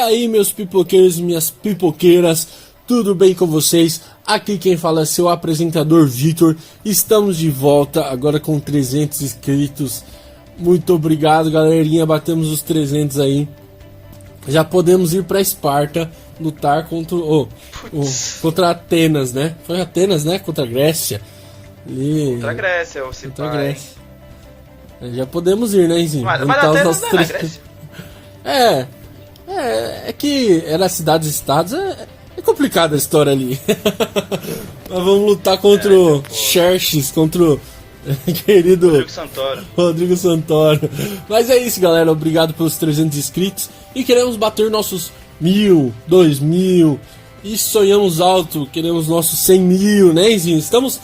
aí, meus pipoqueiros e minhas pipoqueiras, tudo bem com vocês? Aqui quem fala é seu apresentador Vitor. Estamos de volta agora com 300 inscritos. Muito obrigado, galerinha, batemos os 300 aí. Já podemos ir para Esparta lutar contra Atenas, né? Foi Atenas, né? Contra a Grécia. Contra a Grécia, ou se contra a Grécia. Já podemos ir, né, Enzinho? Mas Atenas não é na Grécia. É que era cidades-estados, é complicada a história ali. Mas vamos lutar contra o Xerxes, contra o querido Rodrigo Santoro. Mas é isso, galera, obrigado pelos 300 inscritos. E queremos bater nossos 1.000, 2.000. E sonhamos alto, queremos nossos 100.000, né, Enzinho? Estamos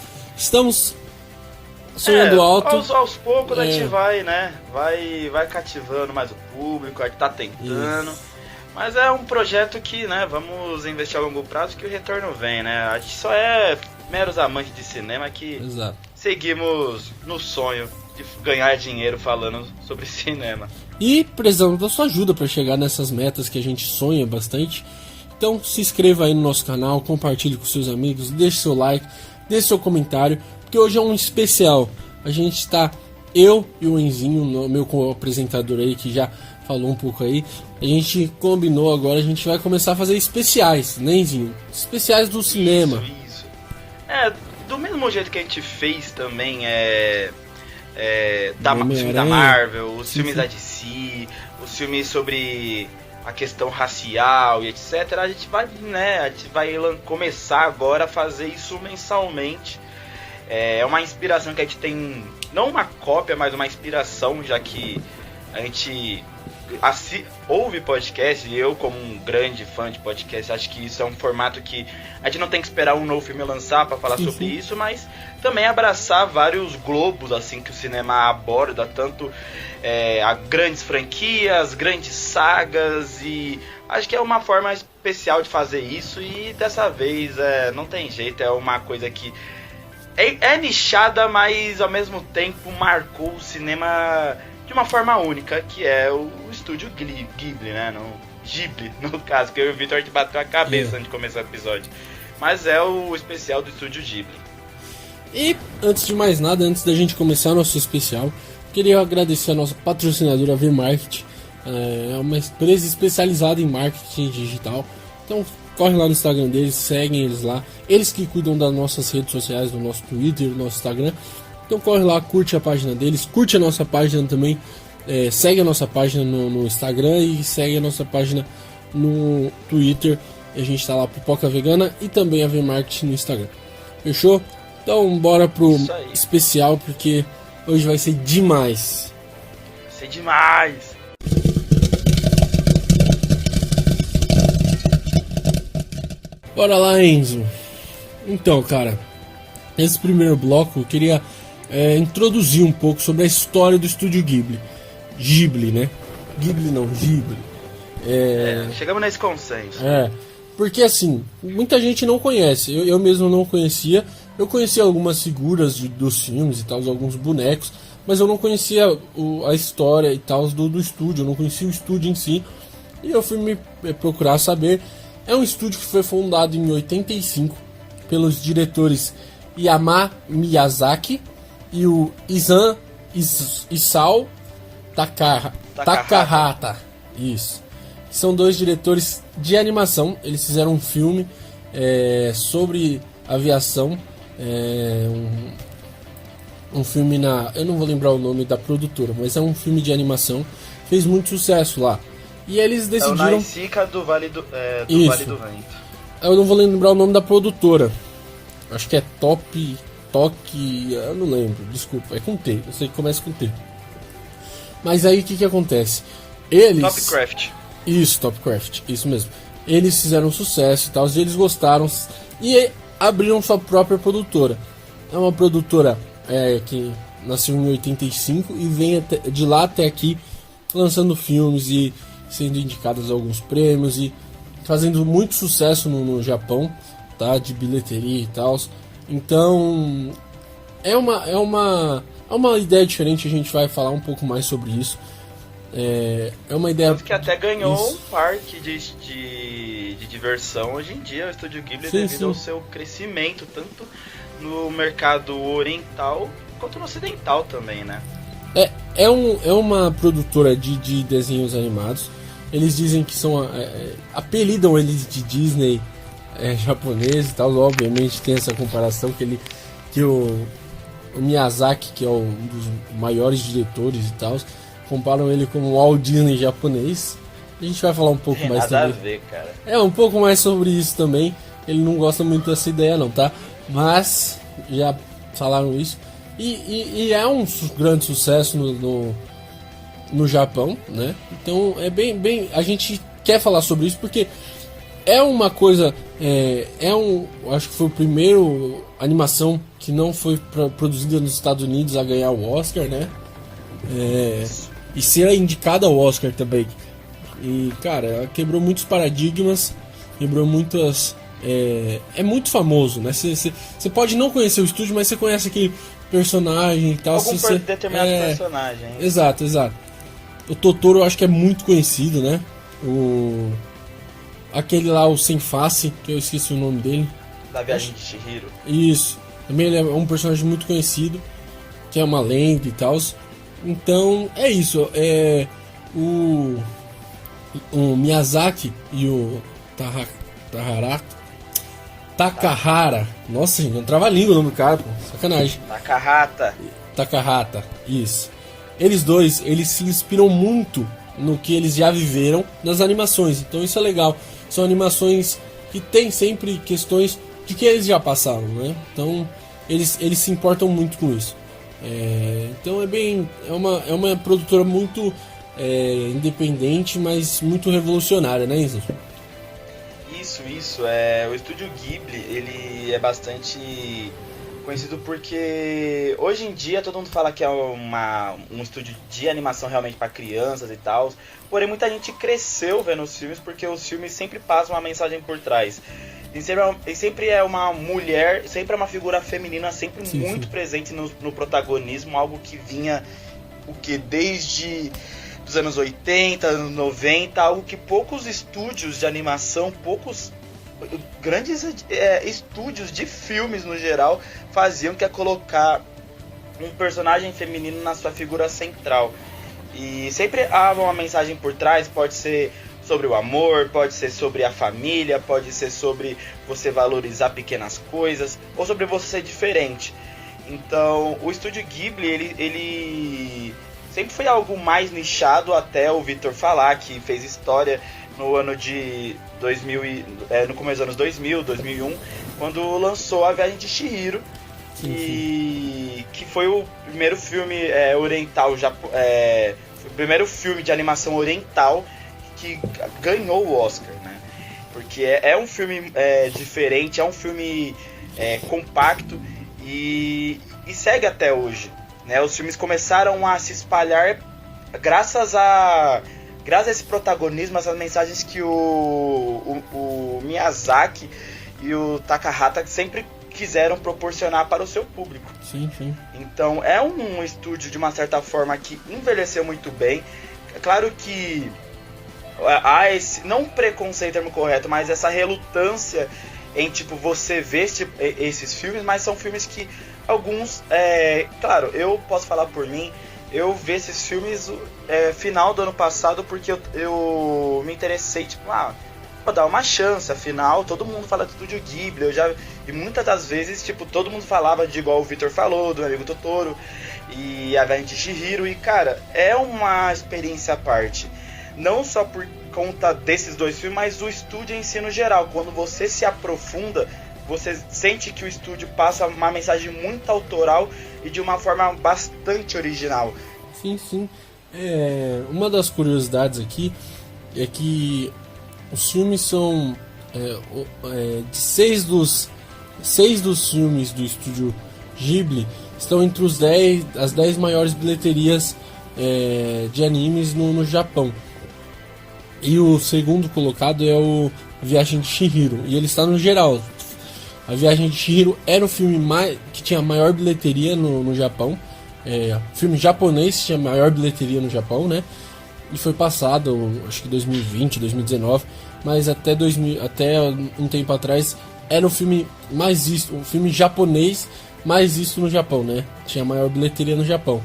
sonhando alto. Aos poucos a gente vai, né? Vai cativando mais o público, a gente tá tentando. Isso. Mas é um projeto que, né, vamos investir a longo prazo que o retorno vem, né? A gente só é meros amantes de cinema que seguimos no sonho de ganhar dinheiro falando sobre cinema. E precisamos da sua ajuda para chegar nessas metas que a gente sonha bastante. Então se inscreva aí no nosso canal, compartilhe com seus amigos, deixe seu like, deixe seu comentário, porque hoje é um especial. A gente está, eu e o Enzinho, meu co-apresentador aí, que já falou um pouco aí. A gente combinou agora, a gente vai começar a fazer especiais, né, Enzinho? Especiais do cinema. Isso. Do mesmo jeito que a gente fez também, filme da Marvel, os filmes da DC, os filmes sobre a questão racial e etc. A gente vai começar agora a fazer isso mensalmente. É uma inspiração que a gente tem, não uma cópia, mas uma inspiração, já que a gente ouve podcast, e eu como um grande fã de podcast, acho que isso é um formato que a gente não tem que esperar um novo filme lançar para falar sobre isso, mas também abraçar vários globos assim que o cinema aborda, tanto a grandes franquias, grandes sagas, e acho que é uma forma especial de fazer isso, e dessa vez não tem jeito, é uma coisa que é nichada, mas ao mesmo tempo marcou o cinema de uma forma única, que é o estúdio Ghibli, né? Ghibli, no caso, que eu e o Victor a gente bateu a cabeça antes de começar o episódio. Mas é o especial do estúdio Ghibli. E antes de mais nada, antes da gente começar nosso especial, queria agradecer a nossa patrocinadora V-Market. É uma empresa especializada em marketing digital. Então corre lá no Instagram deles, seguem eles lá. Eles que cuidam das nossas redes sociais, do nosso Twitter, do nosso Instagram. Então corre lá, curte a página deles, curte a nossa página também, segue a nossa página no Instagram e segue a nossa página no Twitter. A gente tá lá, Pipoca Vegana, e também a V-Market no Instagram. Fechou? Então bora pro especial, porque hoje vai ser demais. Vai ser demais! Bora lá, Enzo. Então, cara, nesse primeiro bloco eu queria introduzir um pouco sobre a história do estúdio Ghibli. Ghibli, né? Ghibli não, Ghibli. Chegamos nesse consenso. Porque assim, muita gente não conhece. Eu mesmo não conhecia. Eu conhecia algumas figuras dos filmes e tal, alguns bonecos, mas eu não conhecia a história e tal do estúdio. Eu não conhecia o estúdio em si. E eu fui me procurar saber. É um estúdio que foi fundado em 85 pelos diretores Yama Miyazaki e o Isao Takahata. Isso. São dois diretores de animação. Eles fizeram um filme sobre aviação. Um filme eu não vou lembrar o nome da produtora, mas é um filme de animação. Fez muito sucesso lá. E eles decidiram... É o Nausicaa do Vale do Vento. Eu não vou lembrar o nome da produtora. Acho que é Toque, eu não lembro, desculpa, é com T, eu sei que começa com T. Mas aí o que acontece? Topcraft. Isso, Topcraft, isso mesmo. Eles fizeram sucesso e tal, e eles gostaram e abriram sua própria produtora. É uma produtora que nasceu em 85 e vem de lá até aqui lançando filmes e sendo indicadas a alguns prêmios e fazendo muito sucesso no Japão, tá? De bilheteria e tal. Então é uma ideia diferente, a gente vai falar um pouco mais sobre isso. É uma ideia... Tanto que até ganhou Isso. um parque de diversão hoje em dia, o Estúdio Ghibli, Sim, devido ao sim. seu crescimento, tanto no mercado oriental quanto no ocidental também, né? É uma produtora de desenhos animados. Eles dizem que são... apelidam eles de Disney japonês e tal. Obviamente tem essa comparação que o Miyazaki, que é um dos maiores diretores e tal, comparam ele como o Walt Disney japonês. A gente vai falar um pouco Tem mais nada também. a ver, cara. Um pouco mais sobre isso também. Ele não gosta muito dessa ideia não, tá? Mas já falaram isso. E é um grande sucesso no Japão, né? Então é bem... A gente quer falar sobre isso porque é uma coisa... acho que foi o primeiro animação que não foi produzida nos Estados Unidos a ganhar o Oscar, né? E ser indicada ao Oscar também. E, cara, ela quebrou muitos paradigmas, quebrou muitas... É muito famoso, né? Você pode não conhecer o estúdio, mas você conhece aquele personagem e tal. Algum determinado personagem. Exato. O Totoro eu acho que é muito conhecido, né? Aquele lá, o Sem Face, que eu esqueci o nome dele. Da Viagem de Chihiro. Isso. Também ele é um personagem muito conhecido, que é uma lenda e tal. Então, é isso. O Miyazaki e o Takahara. Nossa, gente, não trava a língua o nome do cara, pô. Sacanagem. Takahata, isso. Eles dois, eles se inspiram muito no que eles já viveram nas animações. Então isso é legal. São animações que tem sempre questões de que eles já passaram, né? Então eles se importam muito com isso. Então é uma produtora muito independente, mas muito revolucionária, né, Enzo? Isso. O Estúdio Ghibli, ele é bastante conhecido porque hoje em dia todo mundo fala que é um estúdio de animação realmente para crianças e tal. Porém, muita gente cresceu vendo os filmes porque os filmes sempre passam uma mensagem por trás. E sempre é uma mulher, sempre é uma figura feminina, sempre muito presente no protagonismo, algo que vinha desde dos anos 80, anos 90, algo que poucos estúdios de animação, poucos grandes estúdios de filmes no geral faziam, que é colocar um personagem feminino na sua figura central. E sempre há uma mensagem por trás, pode ser sobre o amor, pode ser sobre a família, pode ser sobre você valorizar pequenas coisas, ou sobre você ser diferente. Então, o Estúdio Ghibli, ele sempre foi algo mais nichado, até o Victor falar que fez história no ano de 2000 no começo dos anos 2000, 2001, quando lançou A Viagem de Chihiro, que foi o primeiro filme oriental, o primeiro filme de animação oriental que ganhou o Oscar, né? Porque é um filme diferente, é um filme compacto e segue até hoje, né? Os filmes começaram a se espalhar graças a esse protagonismo, essas mensagens que o Miyazaki e o Takahata sempre quiseram proporcionar para o seu público. Sim. Então é um estúdio de uma certa forma que envelheceu muito bem. É claro que há esse, não preconceito é o termo correto, mas essa relutância em tipo você ver esses filmes, mas são filmes que alguns, claro, eu posso falar por mim, eu vi esses filmes final do ano passado porque eu me interessei, tipo, vou dar uma chance, afinal todo mundo fala de Estúdio Ghibli, e muitas das vezes, tipo, todo mundo falava de, igual o Victor falou, do meu amigo Totoro e A Viagem de Chihiro, e cara, é uma experiência à parte, não só por conta desses dois filmes, mas do estúdio em si no geral. Quando você se aprofunda, você sente que o estúdio passa uma mensagem muito autoral e de uma forma bastante original. Sim. Uma das curiosidades aqui é que os filmes são de seis dos filmes do estúdio Ghibli estão entre as 10 maiores bilheterias de animes no Japão. E o segundo colocado é o Viagem de Chihiro, e ele está no geral. A Viagem de Chihiro era o filme que tinha maior bilheteria no Japão. Filme japonês que tinha maior bilheteria no Japão, né? ele foi passado, acho que 2020, 2019, mas até um tempo atrás era o filme mais visto, o filme japonês mais visto no Japão, né? Tinha a maior bilheteria no Japão.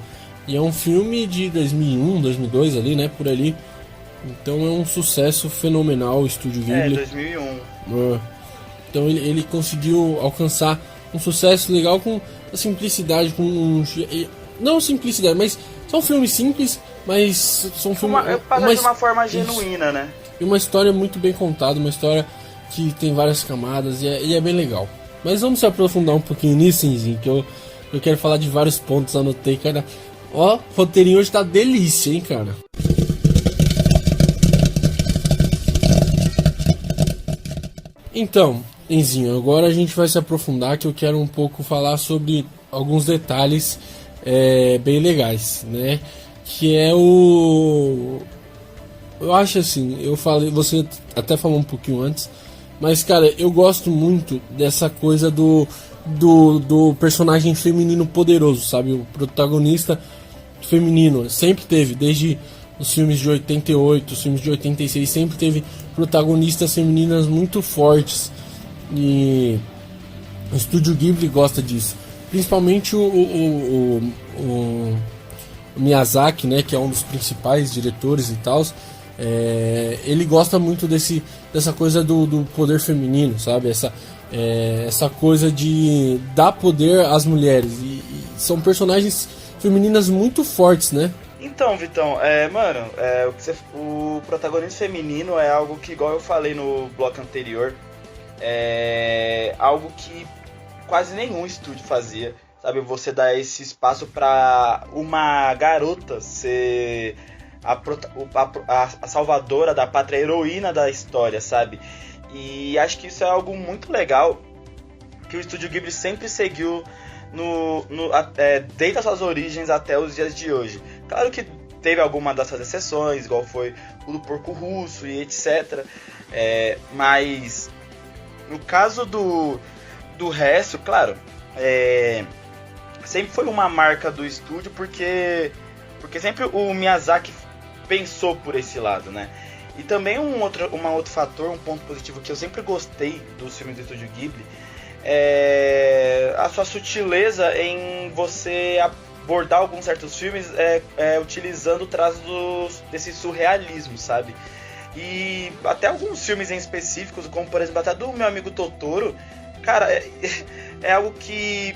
E é um filme de 2001, 2002 ali, né? Por ali. Então é um sucesso fenomenal o Estúdio Ghibli. 2001. Então ele conseguiu alcançar um sucesso legal com a simplicidade, não simplicidade, mas são filmes simples, mas são filmes... de uma forma genuína, né? E uma história muito bem contada, uma história que tem várias camadas e é bem legal. Mas vamos se aprofundar um pouquinho nisso, Enzinho, que eu quero falar de vários pontos, anotei, cara. Ó, o roteirinho hoje tá delícia, hein, cara. Então, Enzinho, agora a gente vai se aprofundar, que eu quero um pouco falar sobre alguns detalhes bem legais, né? Que é o... Eu acho assim, você até falou um pouquinho antes, mas cara, eu gosto muito dessa coisa do personagem feminino poderoso, sabe? O protagonista feminino sempre teve, desde os filmes de 88, os filmes de 86, sempre teve protagonistas femininas muito fortes. E o Estúdio Ghibli gosta disso. Principalmente o Miyazaki, né, que é um dos principais diretores e tal. Ele gosta muito dessa coisa do poder feminino, sabe? Essa coisa de dar poder às mulheres. E são personagens femininas muito fortes, né? Então, Vitão, o protagonista feminino é algo que, igual eu falei no bloco anterior, é algo que quase nenhum estúdio fazia, sabe? Você dá esse espaço para uma garota ser a salvadora da pátria, a heroína da história, sabe? E acho que isso é algo muito legal, que o Estúdio Ghibli sempre seguiu desde as suas origens até os dias de hoje. Claro que teve algumas dessas exceções, igual foi o do Porco Russo e etc. Mas no caso do resto, claro, sempre foi uma marca do estúdio, porque sempre o Miyazaki pensou por esse lado, né? E também um outro fator, um ponto positivo que eu sempre gostei dos filmes do Estúdio Ghibli é a sua sutileza em você abordar alguns certos filmes utilizando o traço desse surrealismo, sabe? E até alguns filmes em específicos, como por exemplo até do Meu Amigo Totoro, cara, é algo que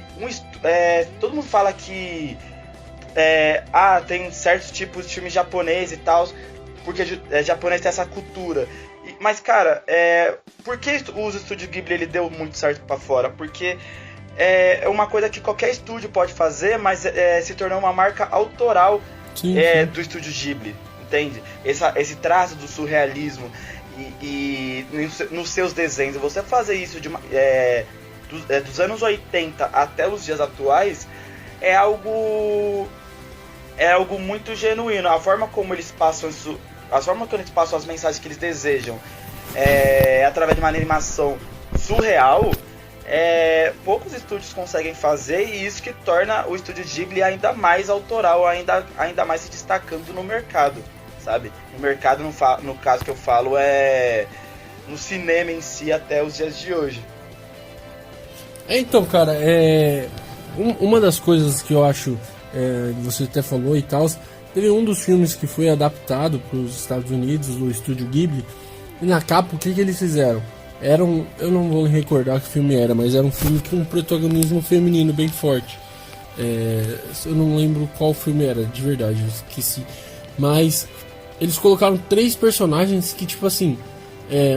todo mundo fala que tem certos tipos de filmes japonês e tal, porque japonês tem essa cultura. Mas, cara, por que o Estúdio Ghibli ele deu muito certo pra fora? Porque é uma coisa que qualquer estúdio pode fazer, mas se tornou uma marca autoral sim. Do Estúdio Ghibli, entende? Esse traço do surrealismo e nos seus desenhos, você fazer isso dos anos 80 até os dias atuais é algo muito genuíno. A forma como eles passam isso, a forma como eles passam as mensagens que eles desejam através de uma animação surreal, poucos estúdios conseguem fazer, e isso que torna o Estúdio Ghibli ainda mais autoral, ainda mais se destacando no mercado, sabe? No mercado, no caso que eu falo, no cinema em si até os dias de hoje. Então, cara, uma das coisas que eu acho, você até falou e tal, teve um dos filmes que foi adaptado para os Estados Unidos, do Estúdio Ghibli, e na capa o que eles fizeram? Eu não vou recordar que filme era, mas era um filme com um protagonismo feminino bem forte. Eu não lembro qual filme era, de verdade, eu esqueci. Mas eles colocaram 3 personagens que, tipo assim,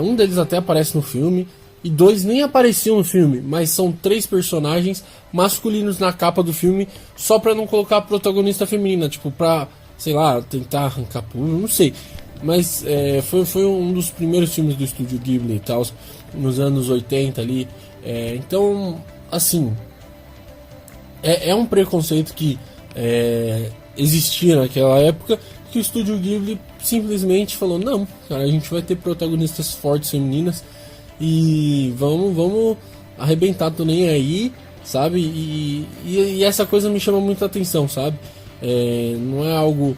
um deles até aparece no filme, e 2 nem apareciam no filme, mas são 3 personagens masculinos na capa do filme, só pra não colocar a protagonista feminina, tipo, pra, sei lá, tentar arrancar pulo, não sei. Mas foi um dos primeiros filmes do Estúdio Ghibli e tal, nos anos 80 ali. Então, assim, é um preconceito que existia naquela época, que o Estúdio Ghibli simplesmente falou: não, cara, a gente vai ter protagonistas fortes femininas e vamos arrebentar, tô nem aí, sabe? E essa coisa me chama muita atenção, sabe? Não é algo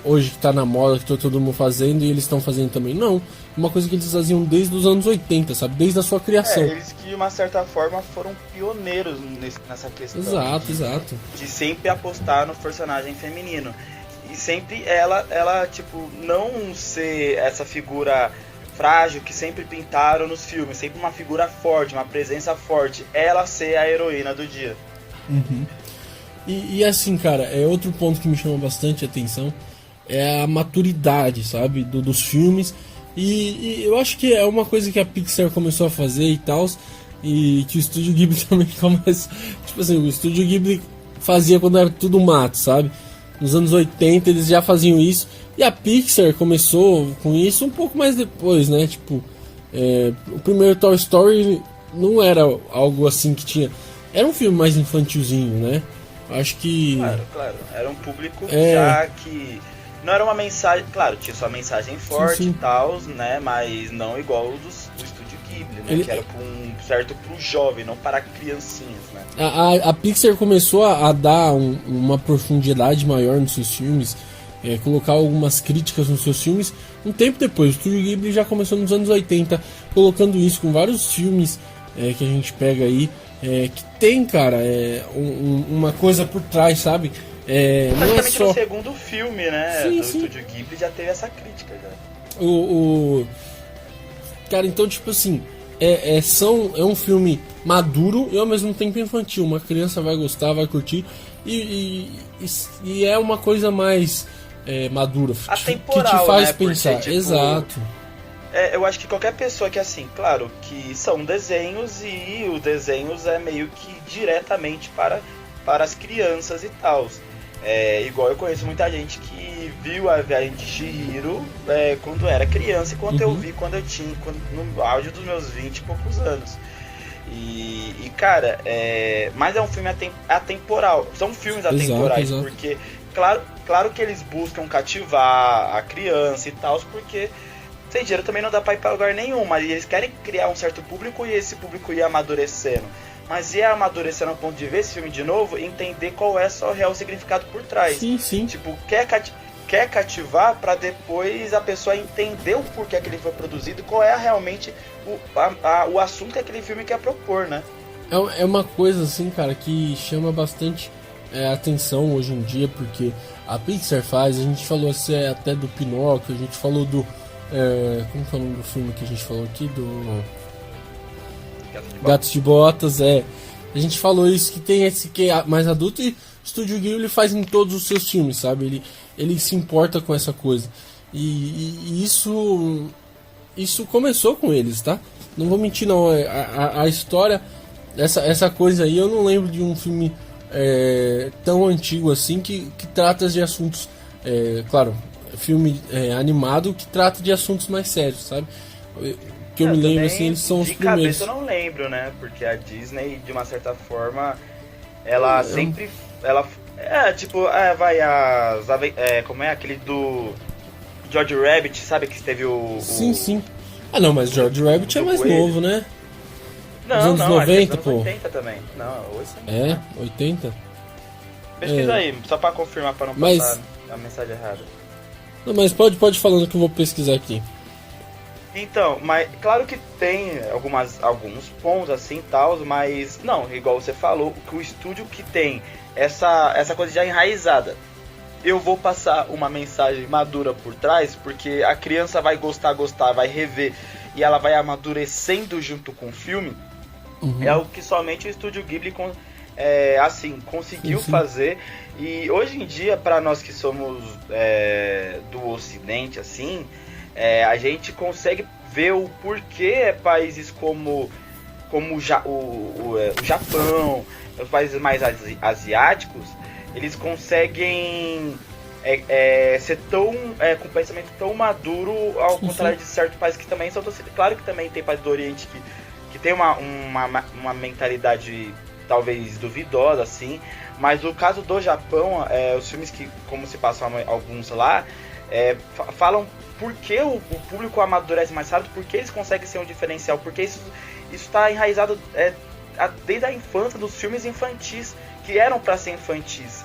hoje que tá na moda, que tá todo mundo fazendo e eles estão fazendo também. Não, uma coisa que eles faziam desde os anos 80, sabe? Desde a sua criação. Eles que de uma certa forma foram pioneiros nessa questão. Exato. De sempre apostar no personagem feminino. E sempre ela tipo, não ser essa figura frágil que sempre pintaram nos filmes, sempre uma figura forte, uma presença forte, ela ser a heroína do dia. Uhum. E assim, cara, outro ponto que me chama bastante atenção é a maturidade, sabe, dos filmes. E eu acho que é uma coisa que a Pixar começou a fazer e tal, e que o Estúdio Ghibli também começa. Tipo assim, o Estúdio Ghibli fazia quando era tudo mato, sabe? Nos anos 80 eles já faziam isso. E a Pixar começou com isso um pouco mais depois, né? Tipo, o primeiro Toy Story não era algo assim que tinha. Era um filme mais infantilzinho, né? Acho que... Claro. Era um público já que... Não era uma mensagem... Claro, tinha sua mensagem forte e tal, né? Mas não igual do Estúdio Ghibli, né? Que era pro jovem, não para criancinhas, né? A Pixar começou a dar uma profundidade maior nos seus filmes, colocar algumas críticas nos seus filmes um tempo depois. O Estúdio Ghibli já começou nos anos 80, colocando isso com vários filmes que a gente pega aí, que tem, cara, uma coisa por trás, sabe? Não é só... no segundo filme, né, do Estúdio Ghibli já teve essa crítica já. Cara, então, tipo assim, é um filme maduro e ao mesmo tempo infantil. Uma criança vai gostar, vai curtir, e é uma coisa mais madura, atemporal, que te faz né? pensar. Porque, tipo, exato. Eu acho que qualquer pessoa que, assim, claro, que são desenhos e os desenhos é meio que diretamente para as crianças e tal. Igual eu conheço muita gente que viu a Viagem de Chihiro quando era criança e quando eu vi quando eu tinha no auge dos meus 20 e poucos anos. E cara, mas é um filme atemporal. São filmes atemporais, exato. Porque claro que eles buscam cativar a criança e tal, porque sem dinheiro também não dá pra ir pra lugar nenhum, mas eles querem criar um certo público e esse público ia amadurecendo. Mas ia amadurecendo ao ponto de ver esse filme de novo e entender qual é só o real significado por trás. Sim. Tipo, quer cativar pra depois a pessoa entender o porquê que ele foi produzido, qual é realmente o assunto que aquele filme quer propor, né? É uma coisa assim, cara, que chama bastante atenção hoje em dia, porque a Pixar faz, a gente falou assim, até do Pinóquio, a gente falou do... como que é o nome do filme que a gente falou aqui? Do... Gatos de Botas, A gente falou isso, que tem esse que é mais adulto, e o Estúdio Ghibli faz em todos os seus filmes, sabe? Ele se importa com essa coisa. E isso começou com eles, tá? Não vou mentir, não. A história, essa coisa aí, eu não lembro de um filme tão antigo assim que trata de assuntos, claro, filme animado que trata de assuntos mais sérios, sabe? Que eu me lembro, assim, eles são os primeiros. De cabeça eu não lembro, né? Porque a Disney, de uma certa forma, ela sempre... como é aquele do George Rabbit, sabe? Que teve Sim. Ah, não, mas George Rabbit é mais novo, né? Não, anos 90, pô. 80 também. Não, 80. 80? Pesquisa aí, só pra confirmar, pra não passar a mensagem errada. Não, mas pode falando que eu vou pesquisar aqui. Então, mas claro que tem alguns pontos assim tal, mas não, igual você falou, que o estúdio que tem essa coisa já enraizada, eu vou passar uma mensagem madura por trás, porque a criança vai gostar, vai rever e ela vai amadurecendo junto com o filme. É algo que somente o Estúdio Ghibli conseguiu fazer. E hoje em dia, para nós que somos do Ocidente, assim, a gente consegue ver o porquê países como o Japão, os países mais asiáticos, eles conseguem ser tão com pensamento tão maduro, ao contrário de certos países que também são... Claro que também tem países do Oriente que tem uma mentalidade talvez duvidosa, assim, mas no caso do Japão, os filmes que, como se passam alguns lá, falam por que o público amadurece mais rápido, porque eles conseguem ser um diferencial, porque isso está enraizado desde a infância dos filmes infantis, que eram para ser infantis.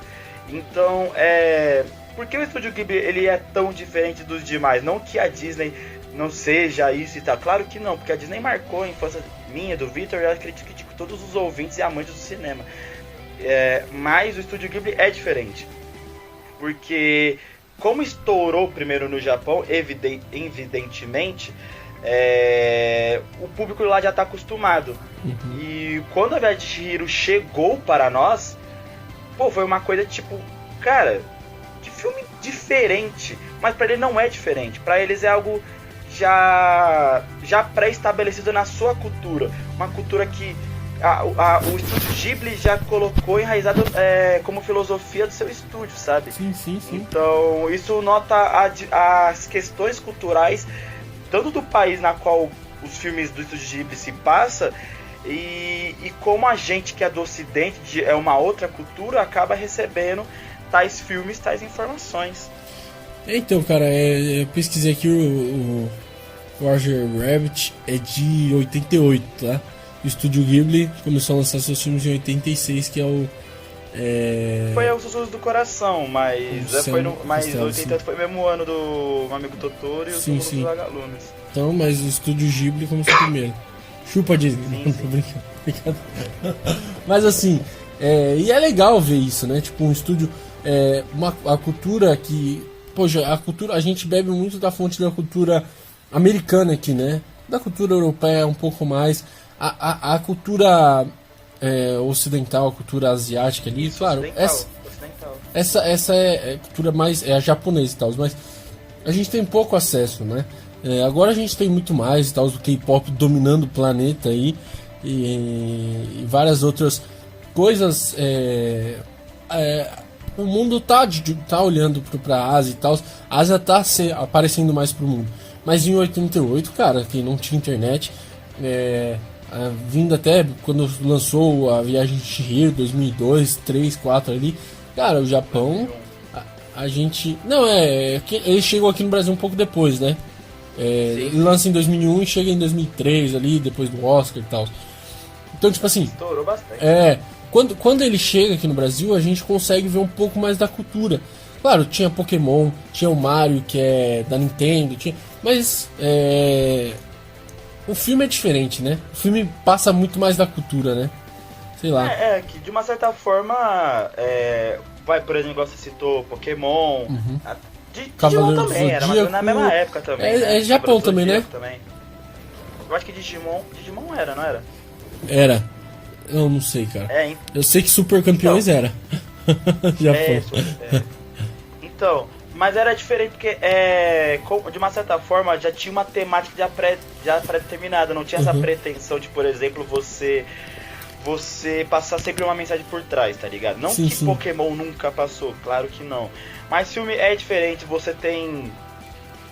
Então, por que o Estúdio Ghibli ele é tão diferente dos demais? Não que a Disney não seja isso e tal, claro que não, porque a Disney marcou a infância minha, do Victor, e eu acredito que de todos os ouvintes e amantes do cinema. Mas o Estúdio Ghibli é diferente, porque como estourou primeiro no Japão, evidentemente, o público lá já está acostumado. E quando a Viagem de Chihiro chegou para nós, foi uma coisa tipo, cara, que filme diferente. Mas para ele não é diferente, para eles é algo já pré-estabelecido na sua cultura, uma cultura que o Estúdio Ghibli já colocou enraizado como filosofia do seu estúdio, sabe? Sim. Então isso nota as questões culturais tanto do país na qual os filmes do Estúdio Ghibli se passam e como a gente que é do Ocidente, é uma outra cultura, acaba recebendo tais filmes, tais informações. Então, cara, eu pesquisei aqui o Roger Rabbit é de 88, tá? O Estúdio Ghibli começou a lançar seus filmes em 86, que é o... Foi o Sussurros do Coração, mas 88 foi o mesmo ano do Meu Amigo Totoro e o Sussurros dos Vagalumes. Então, mas o Estúdio Ghibli começou primeiro. Chupa Disney, não tô brincando. Mas assim, e é legal ver isso, né? Tipo, um estúdio, a cultura que... Poxa, a gente bebe muito da fonte da cultura americana aqui, né? Da cultura europeia um pouco mais. A cultura ocidental, a cultura asiática ali, isso, claro. Ocidental. Essa é a cultura mais... É a japonesa e tal, mas a gente tem pouco acesso, né? Agora a gente tem muito mais e tal, do K-pop dominando o planeta aí. E várias outras coisas. O mundo tá olhando pra Ásia e tal. A Ásia tá aparecendo mais pro mundo. Mas em 88, cara, que não tinha internet, vindo até quando lançou a Viagem de Chihiro, 2002, 3, 4 ali, cara, o Japão, a gente... Não, ele chegou aqui no Brasil um pouco depois, né? Ele lança em 2001 e chega em 2003 ali, depois do Oscar e tal. Então, tipo assim... Estourou bastante. Quando ele chega aqui no Brasil, a gente consegue ver um pouco mais da cultura. Claro, tinha Pokémon, tinha o Mario, que é da Nintendo, mas o filme é diferente, né? O filme passa muito mais da cultura, né? Sei lá. Que de uma certa forma, por exemplo, você citou Pokémon, Digimon também, era mais na mesma época também. É Japão também, né? Eu acho que Digimon era, não era? Era. Eu não sei, cara. Eu sei que Super Campeões era. Japão. Então, mas era diferente porque de uma certa forma já tinha uma temática já pré-determinada, não tinha essa pretensão de, por exemplo, você passar sempre uma mensagem por trás, tá ligado? Não que Pokémon nunca passou, claro que não. Mas filme é diferente, você tem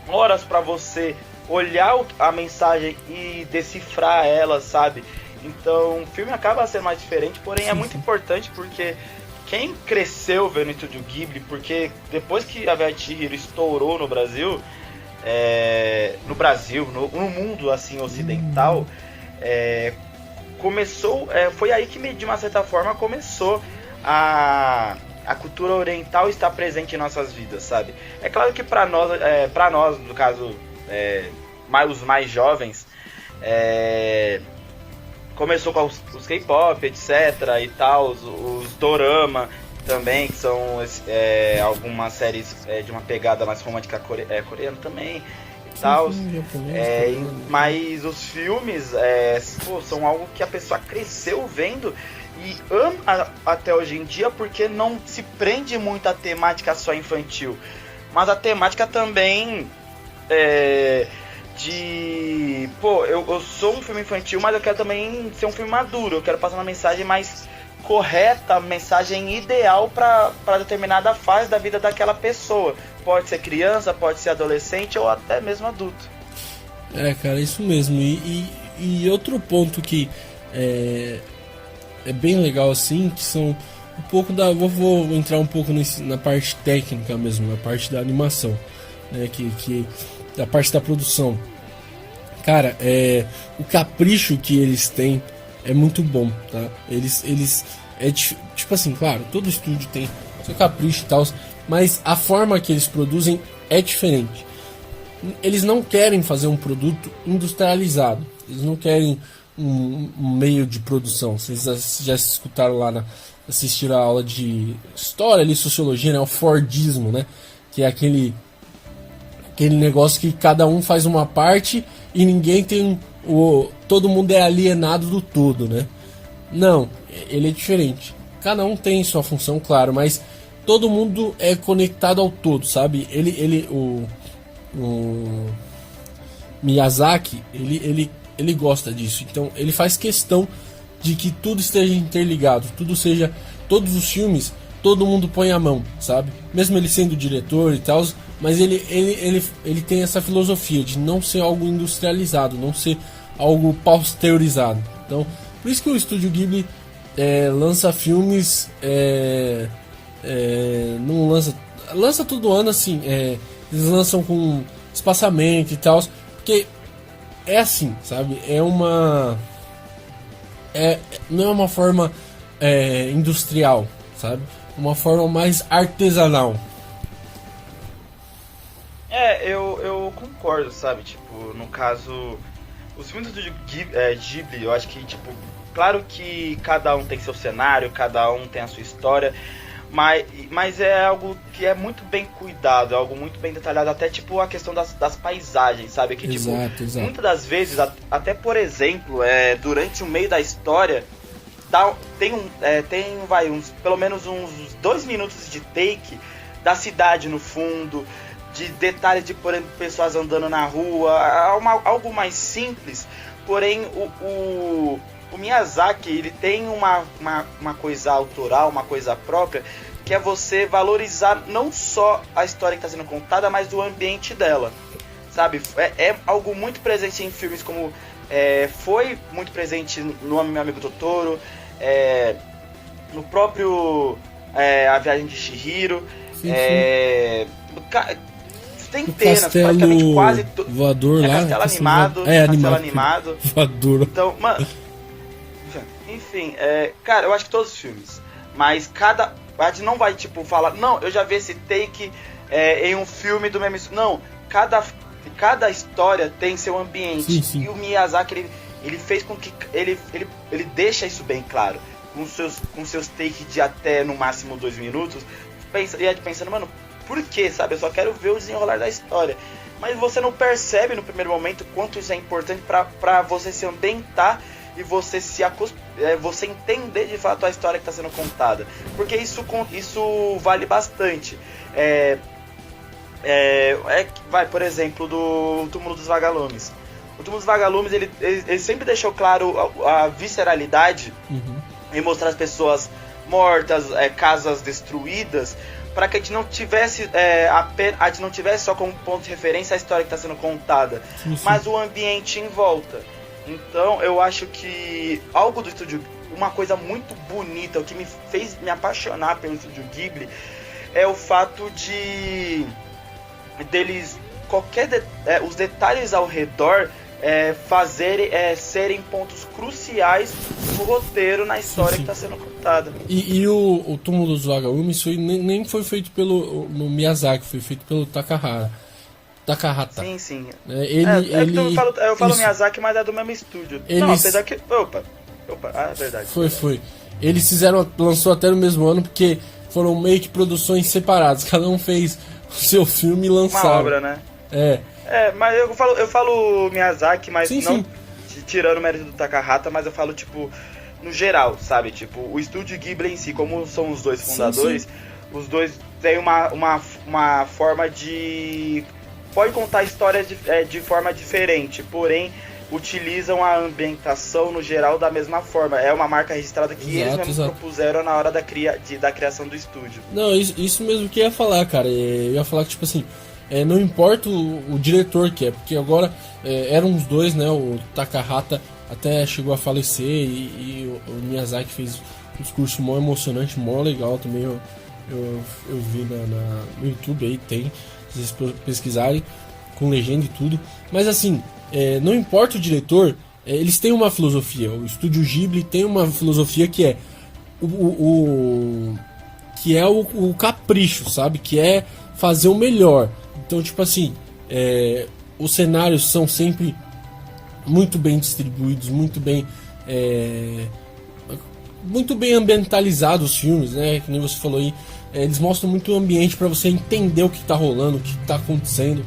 horas pra você olhar a mensagem e decifrar ela, sabe? Então o filme acaba sendo mais diferente, porém é muito importante porque quem cresceu vendo o Estúdio Ghibli, porque depois que a Viagem de Chihiro estourou no Brasil, no mundo assim ocidental, começou, foi aí que de uma certa forma começou a cultura oriental estar presente em nossas vidas, sabe? É claro que para nós, no caso, os mais jovens, começou com os K-pop, etc. e tal, os dorama também, que são algumas séries de uma pegada mais romântica coreana também e tal. Mas os filmes são algo que a pessoa cresceu vendo e ama até hoje em dia, porque não se prende muito à temática só infantil, mas a temática também eu sou um filme infantil, mas eu quero também ser um filme maduro, eu quero passar uma mensagem mais correta, mensagem ideal para determinada fase da vida daquela pessoa. Pode ser criança, pode ser adolescente ou até mesmo adulto. Cara, isso mesmo. E outro ponto que é bem legal assim, que são um pouco da... Vou entrar um pouco na parte técnica mesmo, na parte da animação, né, que da parte da produção. Cara, o capricho que eles têm é muito bom, tá? Eles tipo assim, claro, todo estúdio tem seu capricho e tal, mas a forma que eles produzem é diferente. Eles não querem fazer um produto industrializado, eles não querem um meio de produção. Vocês já escutaram lá, assistiram a aula de história ali, sociologia, né? O Fordismo, né? Que é aquele negócio que cada um faz uma parte e ninguém tem todo mundo é alienado do todo, né? Não, ele é diferente. Cada um tem sua função, claro, mas todo mundo é conectado ao todo, sabe? O Miyazaki, ele gosta disso. Então ele faz questão de que tudo esteja interligado, todos os filmes, todo mundo põe a mão, sabe? Mesmo ele sendo diretor e tal, mas ele tem essa filosofia de não ser algo industrializado, não ser algo pasteurizado. Então, por isso que o Estúdio Ghibli lança filmes, não lança todo ano assim, eles lançam com espaçamento e tal, porque é assim, sabe? Não é uma forma industrial, sabe? Uma forma mais artesanal. Eu concordo, sabe? Tipo, no caso, os filmes do Ghibli, eu acho que, tipo, claro que cada um tem seu cenário, cada um tem a sua história, mas é algo que é muito bem cuidado, é algo muito bem detalhado, até tipo a questão das paisagens, sabe? Que exato. Muitas das vezes, até por exemplo, durante o meio da história, tem pelo menos uns 2 minutos de take da cidade no fundo, de detalhes de, por exemplo, pessoas andando na rua, algo mais simples, porém o Miyazaki, ele tem uma coisa autoral, uma coisa própria, que é você valorizar não só a história que está sendo contada, mas o ambiente dela, sabe? É algo muito presente em filmes como... foi muito presente no Meu Amigo Totoro, no próprio A Viagem de Chihiro, sim. centenas, praticamente quase voador lá, Castelo Animado, Castelo Animado. Voador. Então, mano, enfim, cara, eu acho que todos os filmes, mas a gente não vai tipo falar, não, eu já vi esse take em um filme do mesmo, não, cada história tem seu ambiente. Sim. E o Miyazaki, ele fez com que ele deixa isso bem claro, com seus takes de até no máximo 2 minutos, pensando, mano, por quê, sabe? Eu só quero ver o desenrolar da história. Mas você não percebe no primeiro momento quanto isso é importante pra você se ambientar e você você entender de fato a história que está sendo contada. Porque isso vale bastante. Vai, por exemplo, do Túmulo dos Vagalumes. O Túmulo dos Vagalumes, ele sempre deixou claro a visceralidade, em mostrar as pessoas mortas, casas destruídas, para que a gente não tivesse a gente não tivesse só como ponto de referência a história que está sendo contada, mas o ambiente em volta. Então eu acho que algo do estúdio, uma coisa muito bonita, o que me fez me apaixonar pelo Estúdio Ghibli, é o fato deles os detalhes ao redor serem pontos cruciais no roteiro, na história que está sendo contada. E o Túmulo dos Vagalumes nem foi feito no Miyazaki, foi feito pelo Takahata. Sim. Eu falo Miyazaki, mas é do mesmo estúdio. Não, apesar que... Opa, é verdade. Foi. Eles lançou até no mesmo ano, porque foram meio que produções separadas. Cada um fez o seu filme e lançaram. Uma obra, né? Mas eu falo Miyazaki, mas não tirando o mérito do Takahata, mas eu falo, tipo, no geral, sabe? Tipo, o estúdio Ghibli em si, como são os dois fundadores, os dois têm uma forma de... Pode contar histórias de forma diferente, porém utilizam a ambientação no geral da mesma forma. É uma marca registrada que eles mesmos propuseram na hora da criação do estúdio. Não, isso mesmo que eu ia falar, cara. Eu ia falar que, tipo assim, não importa o diretor que é, porque agora eram os dois, né? O Takahata até chegou a falecer e o Miyazaki fez um discurso mó emocionante, mó legal também. Eu vi no YouTube aí, tem, se vocês pesquisarem, com legenda e tudo. Mas assim, não importa o diretor, eles têm uma filosofia. O estúdio Ghibli tem uma filosofia que é que é o capricho, sabe? Que é fazer o melhor. Então, tipo assim, os cenários são sempre muito bem distribuídos, muito bem ambientalizados os filmes, né? Que nem você falou aí. Eles mostram muito o ambiente para você entender o que tá rolando, o que tá acontecendo.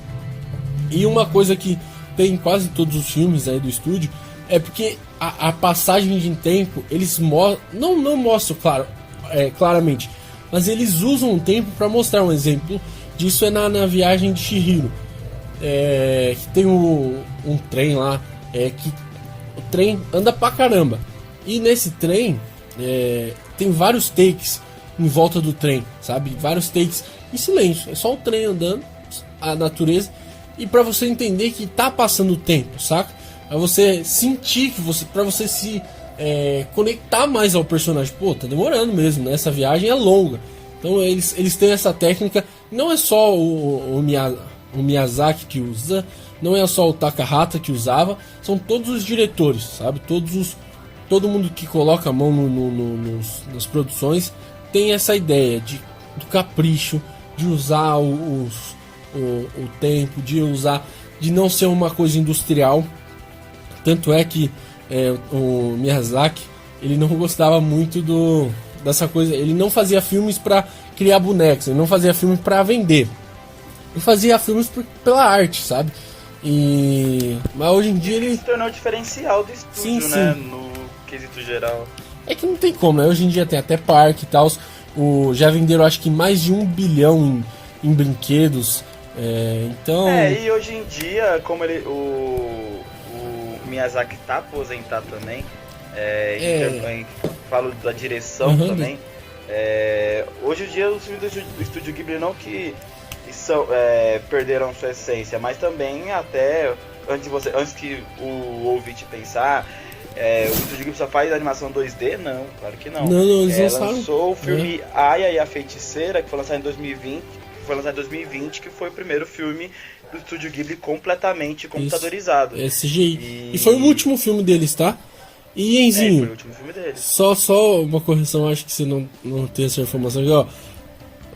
E uma coisa que tem em quase todos os filmes aí do estúdio é porque a passagem de tempo, eles não mostram claramente, mas eles usam o tempo para mostrar. Um exemplo disso é na viagem de Chihiro, que tem um trem lá, que o trem anda pra caramba, e nesse trem tem vários takes em volta do trem, sabe? Vários takes em silêncio, é só o trem andando, a natureza, e para você entender que tá passando o tempo, saca? Pra você sentir pra você se conectar mais ao personagem. Pô, tá demorando mesmo, né? Essa viagem é longa. Então eles têm essa técnica. Não é só o Miyazaki que usa, não é só o Takahata que usava, são todos os diretores, sabe? Todo mundo que coloca a mão nas produções tem essa ideia do capricho, de usar o tempo, de não ser uma coisa industrial. Tanto é que o Miyazaki, ele não gostava muito dessa coisa. Ele não fazia filmes para criar bonecos, ele não fazia filmes para vender. Ele fazia filmes pela arte, sabe? Mas hoje em dia ele se tornou o diferencial do estúdio, né? No quesito geral. É que não tem como, né? Hoje em dia tem até parque e tal. Já venderam acho que mais de 1 bilhão em brinquedos. Então... e hoje em dia, como o Miyazaki tá aposentado também, falo da direção também, hoje em dia os filmes do Estúdio Ghibli não que perderam sua essência, mas também até antes que o ouvinte pensar, o Estúdio Ghibli só faz animação 2D? Não, claro que não. Não, eles lançou o filme Aya e a Feiticeira, que foi lançado em 2020, que foi o primeiro filme do Estúdio Ghibli completamente computadorizado. CGI. E foi o último filme deles, tá? E Enzinho, foi o último filme deles. Só uma correção, acho que você não tem essa informação aqui, ó.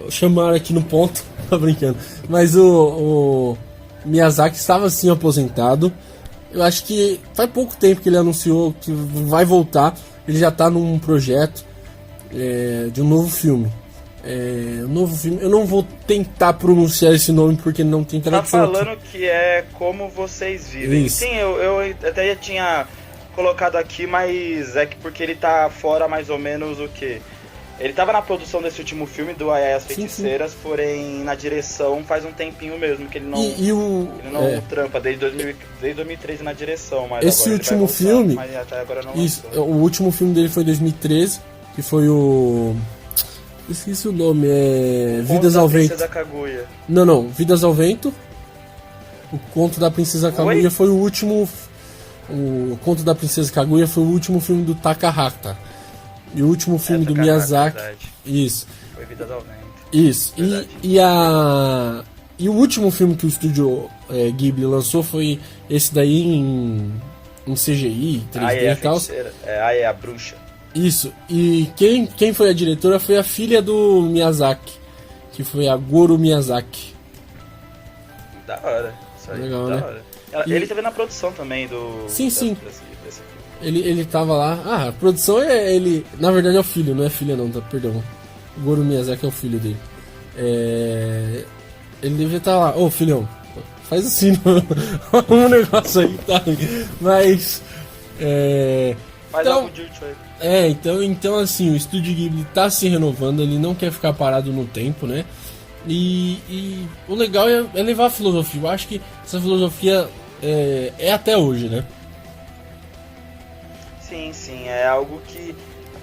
Chamaram aqui no ponto, tô brincando. Mas o Miyazaki estava sim aposentado. Eu acho que faz pouco tempo que ele anunciou que vai voltar. Ele já tá num projeto de um novo filme. Eu não vou tentar pronunciar esse nome porque não tem tradução. Tá falando aqui. Que é Como Vocês Vivem. Isso. Sim, eu até já tinha colocado aqui, mas é que porque ele tá fora mais ou menos o que? Ele tava na produção desse último filme do Aya e as Feiticeiras, sim. Porém na direção faz um tempinho mesmo que ele não, ele não trampa desde 2013 na direção. Mas esse agora último ele vai voltar, filme, mas até agora não isso, lançou. o último filme dele foi em 2013, que foi o... Esqueci o nome, Vidas ao Vento. Da Kaguya. Não, Vidas ao Vento. O Conto da Princesa Kaguya foi o último. O Conto da Princesa Kaguya foi o último filme do Takahata. E o último filme do Miyazaki. Verdade. Isso. Foi Vidas ao Vento. Isso. E o último filme que o estúdio Ghibli lançou foi esse daí em CGI, 3D e tal. Aya é a Bruxa. Isso, e quem foi a diretora foi a filha do Miyazaki, que foi a Goro Miyazaki. Da hora, isso aí, legal, da né? hora. Ele teve na produção também do... Sim. Desse Ele tava lá, a produção ele, na verdade é o filho, não é filha não, tá, perdão. O Goro Miyazaki é o filho dele. Ele devia estar lá, ô filhão, faz assim, um negócio aí, tá? Mas... Faz então, algo de útil aí. Então assim, o Estúdio Ghibli tá se renovando, ele não quer ficar parado no tempo, né? E o legal é levar a filosofia. Eu acho que essa filosofia é até hoje, né? Sim, é algo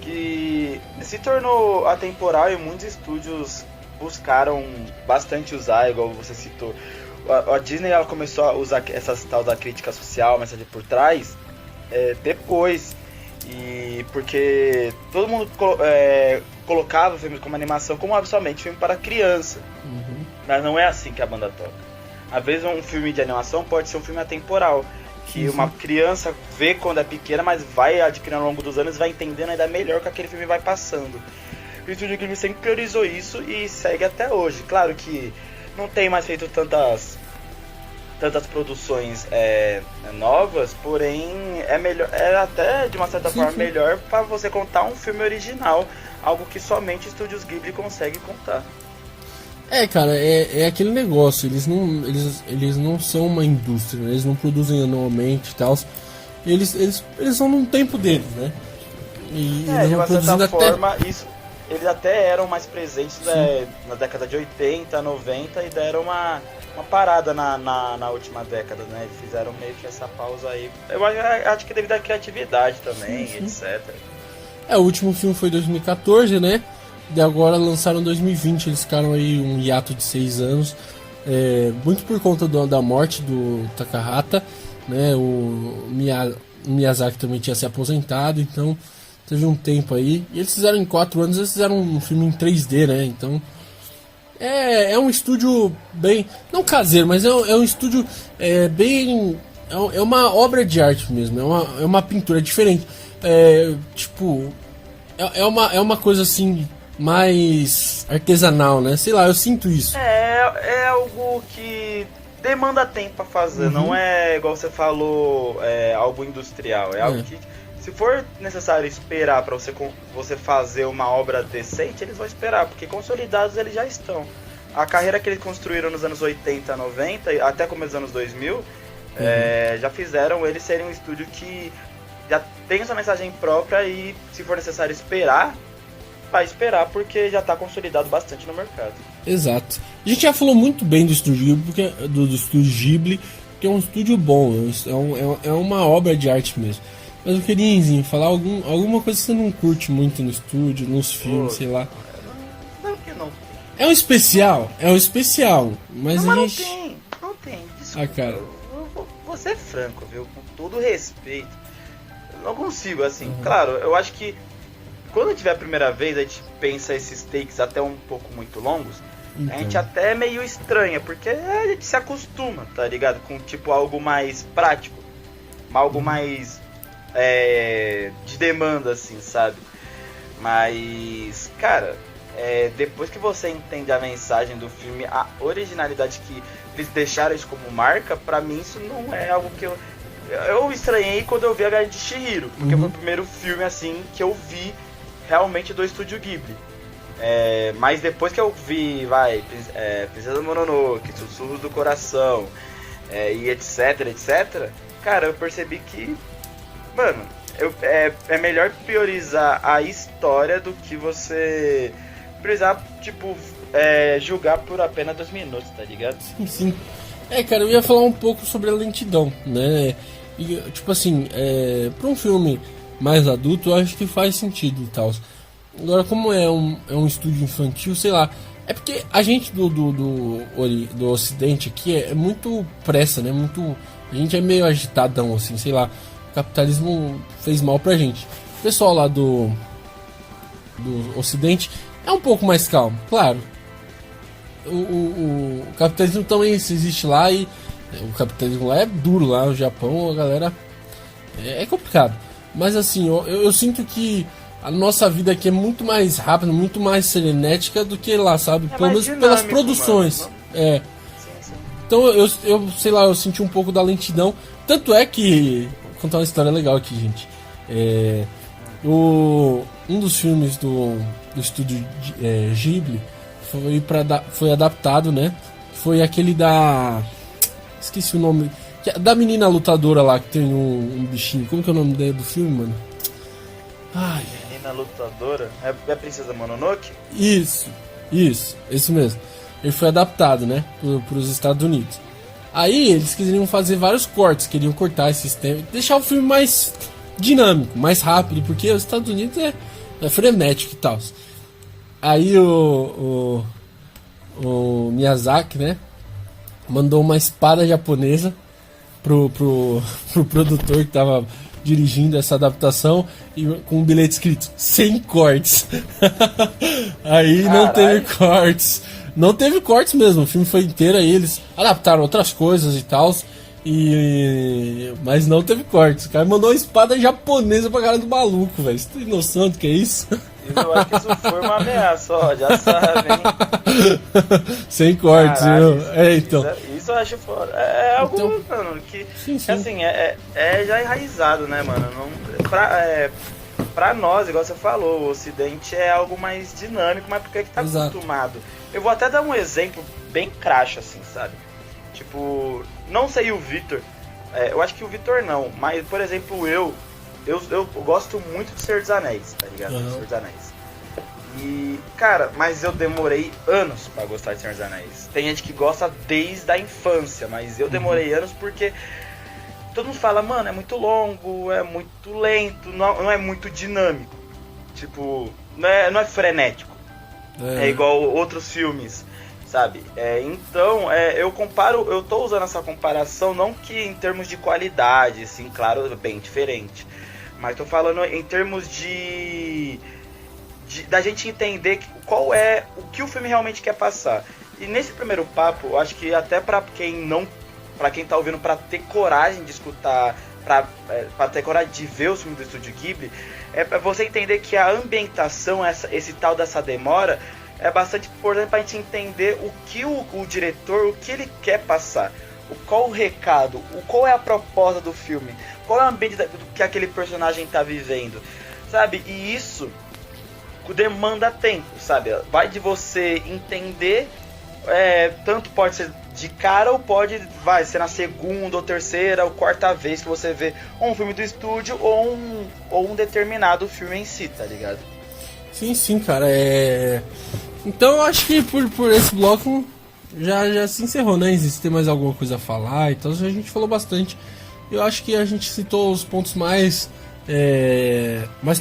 que se tornou atemporal e muitos estúdios buscaram bastante usar, igual você citou. A Disney ela começou a usar essas tal da crítica social, mensagem por trás, depois. E porque todo mundo colocava filmes como animação como absolutamente filme para criança. Uhum. Mas não é assim que a banda toca. Às vezes um filme de animação pode ser um filme atemporal, que uma criança vê quando é pequena, mas vai adquirindo ao longo dos anos, vai entendendo ainda melhor que aquele filme vai passando. o Estúdio Ghibli sempre priorizou isso e segue até hoje. Claro que não tem mais feito tantas produções novas, porém é melhor, é até de uma certa forma melhor para você contar um filme original, algo que somente Estúdios Ghibli consegue contar. Cara, é aquele negócio, eles não são uma indústria, né? Eles não produzem anualmente e tal, eles são num tempo deles, né? E de uma certa forma, eles até eram mais presentes na década de 80, 90 e deram uma parada na última década, né? Eles fizeram meio que essa pausa aí. Eu acho que devido à criatividade também, etc. O último filme foi em 2014, né? E agora lançaram em 2020, eles ficaram aí um hiato de 6 anos. Muito por conta da morte do Takahata, né? O Miyazaki também tinha se aposentado, então teve um tempo aí. E eles fizeram em 4 anos, eles fizeram um filme em 3D, né? Então é um estúdio bem, não caseiro, mas é um estúdio bem, é uma obra de arte mesmo, é uma pintura diferente, é uma coisa assim mais artesanal, né? Sei lá, eu sinto isso. É algo que demanda tempo pra fazer, não é igual você falou, algo industrial, é algo que se for necessário esperar para você fazer uma obra decente, eles vão esperar, porque consolidados eles já estão. A carreira que eles construíram nos anos 80, 90, até começo dos anos 2000, já fizeram eles serem um estúdio que já tem essa mensagem própria e, se for necessário esperar, vai esperar, porque já está consolidado bastante no mercado. Exato. A gente já falou muito bem do Estúdio Ghibli, do Estúdio Ghibli, que é um estúdio bom, é uma obra de arte mesmo. Mas eu queria, Enzinho, falar alguma coisa que você não curte muito no estúdio, nos filmes, sei lá. Não que não tem. É um especial, mas não, a mas gente... não tem, desculpa. Cara. Eu vou ser franco, viu? Com todo respeito. Eu não consigo, assim. Claro, eu acho que quando tiver a primeira vez, a gente pensa esses takes até um pouco muito longos, a gente até é meio estranha, porque a gente se acostuma, tá ligado? Com tipo algo mais prático, algo mais de demanda, assim, sabe? Mas, cara, depois que você entende a mensagem do filme, a originalidade que eles deixaram isso como marca, pra mim isso não é algo que eu estranhei quando eu vi a Garden de Chihiro, porque foi o primeiro filme, assim, que eu vi realmente do Estúdio Ghibli. Mas depois que eu vi, Princesa Mononoke, Sussurros do Coração, e etc, cara, eu percebi que, mano, é melhor priorizar a história do que você priorizar, tipo, julgar por apenas 2 minutos, tá ligado? Sim. Cara, eu ia falar um pouco sobre a lentidão, né? E, tipo assim, pra um filme mais adulto, eu acho que faz sentido e tal. Agora, como é um estúdio infantil, sei lá. É porque a gente do Ocidente aqui é muito pressa, né? A gente é meio agitadão, assim, sei lá. O capitalismo fez mal pra gente. O pessoal lá do Ocidente é um pouco mais calmo, claro. O capitalismo também existe lá e o capitalismo lá é duro, lá no Japão a galera é complicado. Mas assim, eu sinto que a nossa vida aqui é muito mais rápida, muito mais frenética do que lá, sabe? Pelo menos pelas produções. Sim. Então eu sei lá, eu senti um pouco da lentidão. Tanto é que, vou contar uma história legal aqui, gente. Um dos filmes do estúdio Ghibli foi adaptado, né? Foi aquele da... Esqueci o nome. Da menina lutadora lá, que tem um bichinho. Como que é o nome do filme, mano? Ai... Menina lutadora? É a Princesa Mononoke? Isso, esse mesmo. Ele foi adaptado, né? Para os Estados Unidos. Aí eles queriam fazer vários cortes, queriam cortar esse sistema, deixar o filme mais dinâmico, mais rápido, porque os Estados Unidos é frenético e tal. Aí o Miyazaki, né, mandou uma espada japonesa pro produtor que tava dirigindo essa adaptação e com um bilhete escrito 100 cortes. Aí não teve cortes. Não teve cortes mesmo, o filme foi inteiro, aí eles adaptaram outras coisas e tal, mas não teve cortes. O cara mandou uma espada japonesa pra cara do maluco, velho. Você tem noção do que é isso? Eu acho que isso foi uma ameaça, ó, já sabe, hein? Sem cortes, Caralho, viu? Então. Isso eu acho foda. É algo, Então, mano, que sim. assim, é já enraizado, né, mano? Não, pra nós, igual você falou, o Ocidente é algo mais dinâmico, mas porque que tá Exato. acostumado. Eu vou até dar um exemplo bem cracho, assim, sabe? Tipo, não sei o Vitor, eu acho que o Vitor não, mas, por exemplo, eu gosto muito de Senhor dos Anéis, tá ligado? Uhum. Senhor dos Anéis. E, cara, mas eu demorei anos pra gostar de Senhor dos Anéis. Tem gente que gosta desde a infância, mas eu demorei anos porque todo mundo fala, mano, é muito longo, é muito lento, não é muito dinâmico. Tipo, não é frenético. É igual outros filmes, sabe? Então, eu tô usando essa comparação, não que em termos de qualidade, assim, claro, bem diferente. Mas tô falando em termos da gente entender qual é o que o filme realmente quer passar. E nesse primeiro papo, eu acho que até pra quem tá ouvindo, pra ter coragem de escutar, pra ter coragem de ver os filmes do Estúdio Ghibli, é pra você entender que a ambientação, esse tal dessa demora, é bastante importante pra gente entender o que o diretor, o que ele quer passar. Qual o recado, qual é a proposta do filme, qual é o ambiente que aquele personagem tá vivendo, sabe? E isso demanda tempo, sabe? Vai de você entender, tanto pode ser de cara ou vai ser na segunda ou terceira ou quarta vez que você vê um filme do estúdio ou um determinado filme em si, tá ligado? Sim, cara, Então eu acho que por esse bloco já se encerrou, né? Existe tem mais alguma coisa a falar, então a gente falou bastante. Eu acho que a gente citou os pontos mais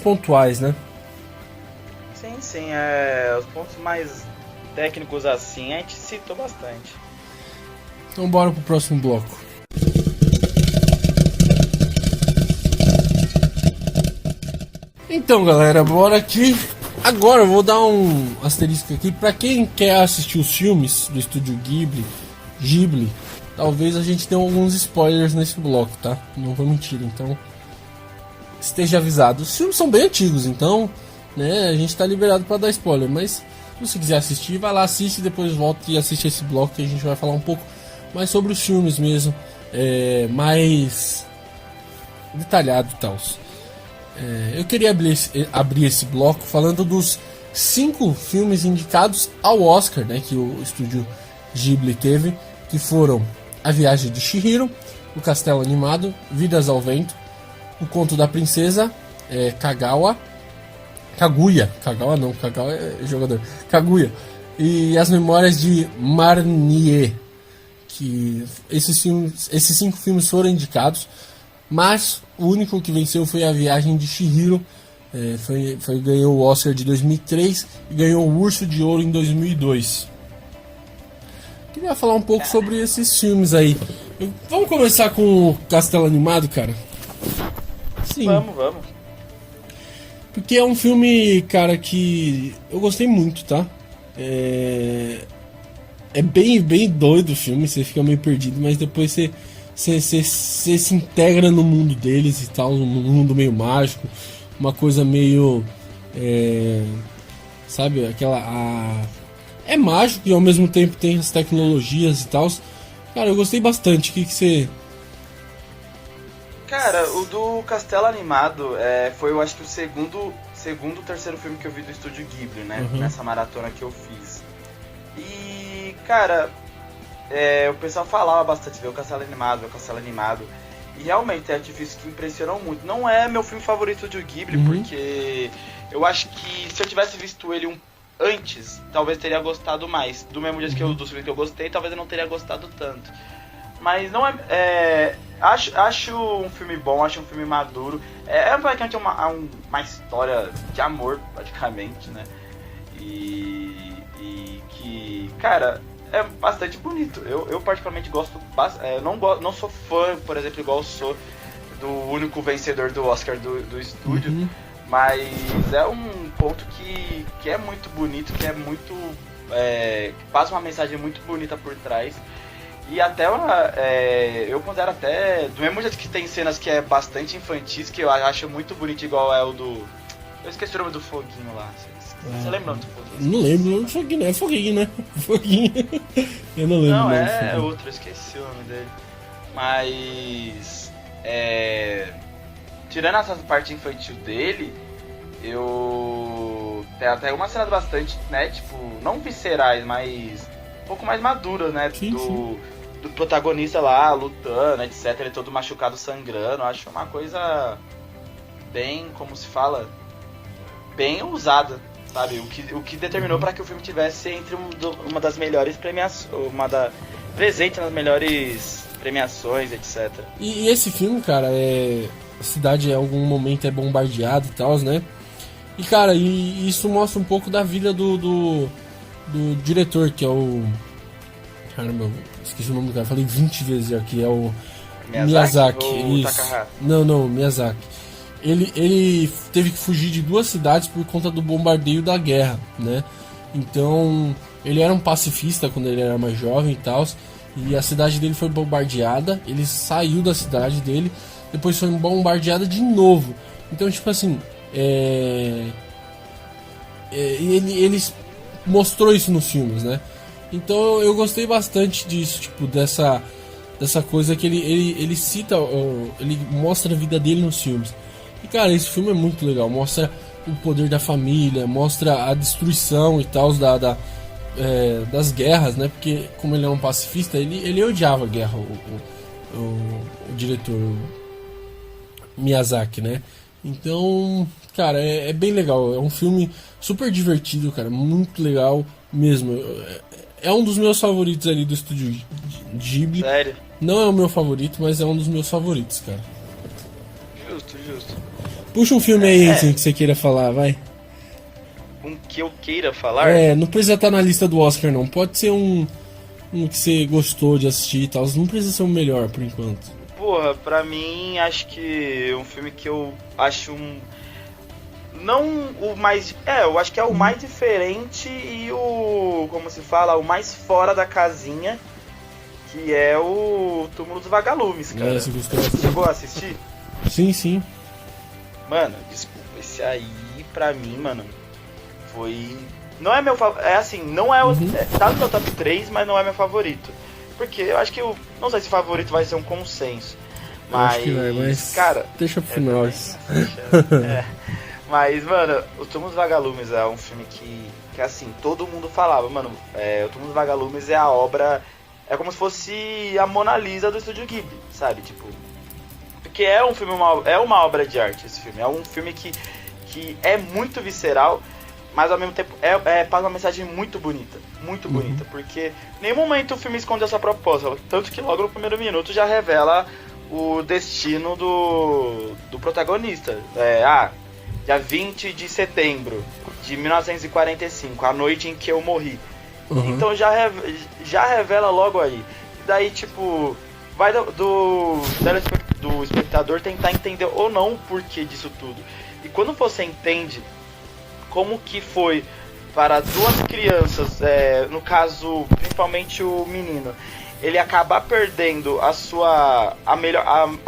pontuais, né? Sim, os pontos mais técnicos assim a gente citou bastante. Então bora pro próximo bloco. Então galera, bora aqui. Agora eu vou dar um asterisco aqui pra quem quer assistir os filmes do estúdio Ghibli. Talvez a gente tenha alguns spoilers nesse bloco, tá? Não vou mentir, então esteja avisado. Os filmes são bem antigos, então, né, a gente tá liberado pra dar spoiler, mas se você quiser assistir, vai lá, assiste e depois volta e assiste esse bloco que a gente vai falar um pouco mais sobre os filmes mesmo, mais detalhado e tal. Eu queria abrir esse bloco falando dos 5 filmes indicados ao Oscar, né, que o estúdio Ghibli teve, que foram A Viagem de Chihiro, O Castelo Animado, Vidas ao Vento, O Conto da Princesa, Kaguya é jogador, Kaguya, e As Memórias de Marnie, que esses 5 filmes foram indicados, mas o único que venceu foi A Viagem de Chihiro. Ganhou o Oscar de 2003 e ganhou o Urso de Ouro em 2002. Queria falar um pouco sobre esses filmes aí. Vamos começar com o Castelo Animado, cara? Sim. Vamos. Porque é um filme, cara, que eu gostei muito, tá? É bem doido o filme, você fica meio perdido, mas depois você se integra no mundo deles e tal, num mundo meio mágico, uma coisa meio, sabe, é mágico e ao mesmo tempo tem as tecnologias e tal. Cara, eu gostei bastante. O que você... Cara, o do Castelo Animado foi, eu acho que o segundo, terceiro filme que eu vi do Estúdio Ghibli, né? Uhum. Nessa maratona que eu fiz. E, cara, o pessoal falava bastante, ver o Castelo Animado. E realmente é difícil, que impressionou muito. Não é meu filme favorito do Ghibli, porque eu acho que se eu tivesse visto ele antes, talvez teria gostado mais. Do mesmo jeito que dos filmes que eu gostei, talvez eu não teria gostado tanto. Mas não acho um filme bom, acho um filme maduro. Praticamente uma história de amor, praticamente, né? E que, cara, é bastante bonito. Eu particularmente gosto bastante. Não sou fã, por exemplo, igual eu sou do único vencedor do Oscar do estúdio. Mas é um ponto que é muito bonito, que é muito... que passa uma mensagem muito bonita por trás. E até eu considero até... Do mesmo jeito que tem cenas que é bastante infantis, que eu acho muito bonito, igual é o do... Eu esqueci o nome do foguinho lá. Você lembra o nome do foguinho? Não lembro o nome do foguinho, é foguinho, né? Foguinho. Eu não lembro. Não, é outro, eu esqueci o nome dele. Mas. Tirando essa parte infantil dele, tem até uma cena bastante, né? Tipo, não viscerais, mas um pouco mais maduras, né? Sim, sim. Do protagonista lá, lutando, etc. Ele todo machucado, sangrando. Eu acho uma coisa bem, como se fala, bem ousada, sabe? O que determinou para que o filme tivesse entre uma das melhores premiações, presente nas melhores premiações, etc. E esse filme, cara, a cidade em algum momento é bombardeada e tal, né? E, cara, isso mostra um pouco da vida do diretor, que é o... Caramba, esqueci o nome do cara, falei 20 vezes já, que é o Miyazaki. Isso. Não, Miyazaki. Ele teve que fugir de 2 cidades por conta do bombardeio da guerra, né? Então, ele era um pacifista quando ele era mais jovem e tal, e a cidade dele foi bombardeada, ele saiu da cidade dele, depois foi bombardeada de novo. Então, tipo assim, ele mostrou isso nos filmes, né? Então eu gostei bastante disso, tipo, dessa coisa que ele cita, ele mostra a vida dele nos filmes. E, cara, esse filme é muito legal, mostra o poder da família, mostra a destruição e tal das guerras, né? Porque como ele é um pacifista, ele odiava a guerra, o diretor Miyazaki, né? Então, cara, é bem legal, é um filme super divertido, cara, muito legal mesmo. É um dos meus favoritos ali do estúdio Ghibli. Sério? Não é o meu favorito, mas é um dos meus favoritos, cara. Justo. Puxa um filme aí, assim, que você queira falar, vai. Um que eu queira falar? Não precisa estar na lista do Oscar, não. Pode ser um que você gostou de assistir e tal. Não precisa ser o melhor, por enquanto. Porra, pra mim, acho que um filme que eu acho não o mais... eu acho que é o mais diferente e como se fala, o mais fora da casinha, que é o Túmulo dos Vagalumes, cara. Você gostou? Você chegou a assistir? Sim. Mano, desculpa, esse aí, pra mim, mano, foi... Não é meu favorito, não é o... tá no meu top 3, mas não é meu favorito. Porque eu acho que não sei se o favorito vai ser um consenso. Mas, acho que vai, mas cara... Deixa pro final isso. Mas, mano, o Túmulo dos Vagalumes é um filme que assim, todo mundo falava, mano, o Túmulo dos Vagalumes é a obra, é como se fosse a Mona Lisa do Estúdio Ghibli, sabe? Tipo, porque é um filme, é uma obra de arte esse filme, é um filme que é muito visceral, mas ao mesmo tempo passa uma mensagem muito bonita, porque em nenhum momento o filme esconde essa proposta, tanto que logo no primeiro minuto já revela o destino do protagonista, dia 20 de setembro de 1945, a noite em que eu morri. Então já revela logo aí. E daí, tipo, vai do espectador tentar entender ou não o porquê disso tudo. E quando você entende como que foi para 2 crianças, no caso, principalmente o menino, ele acabar perdendo a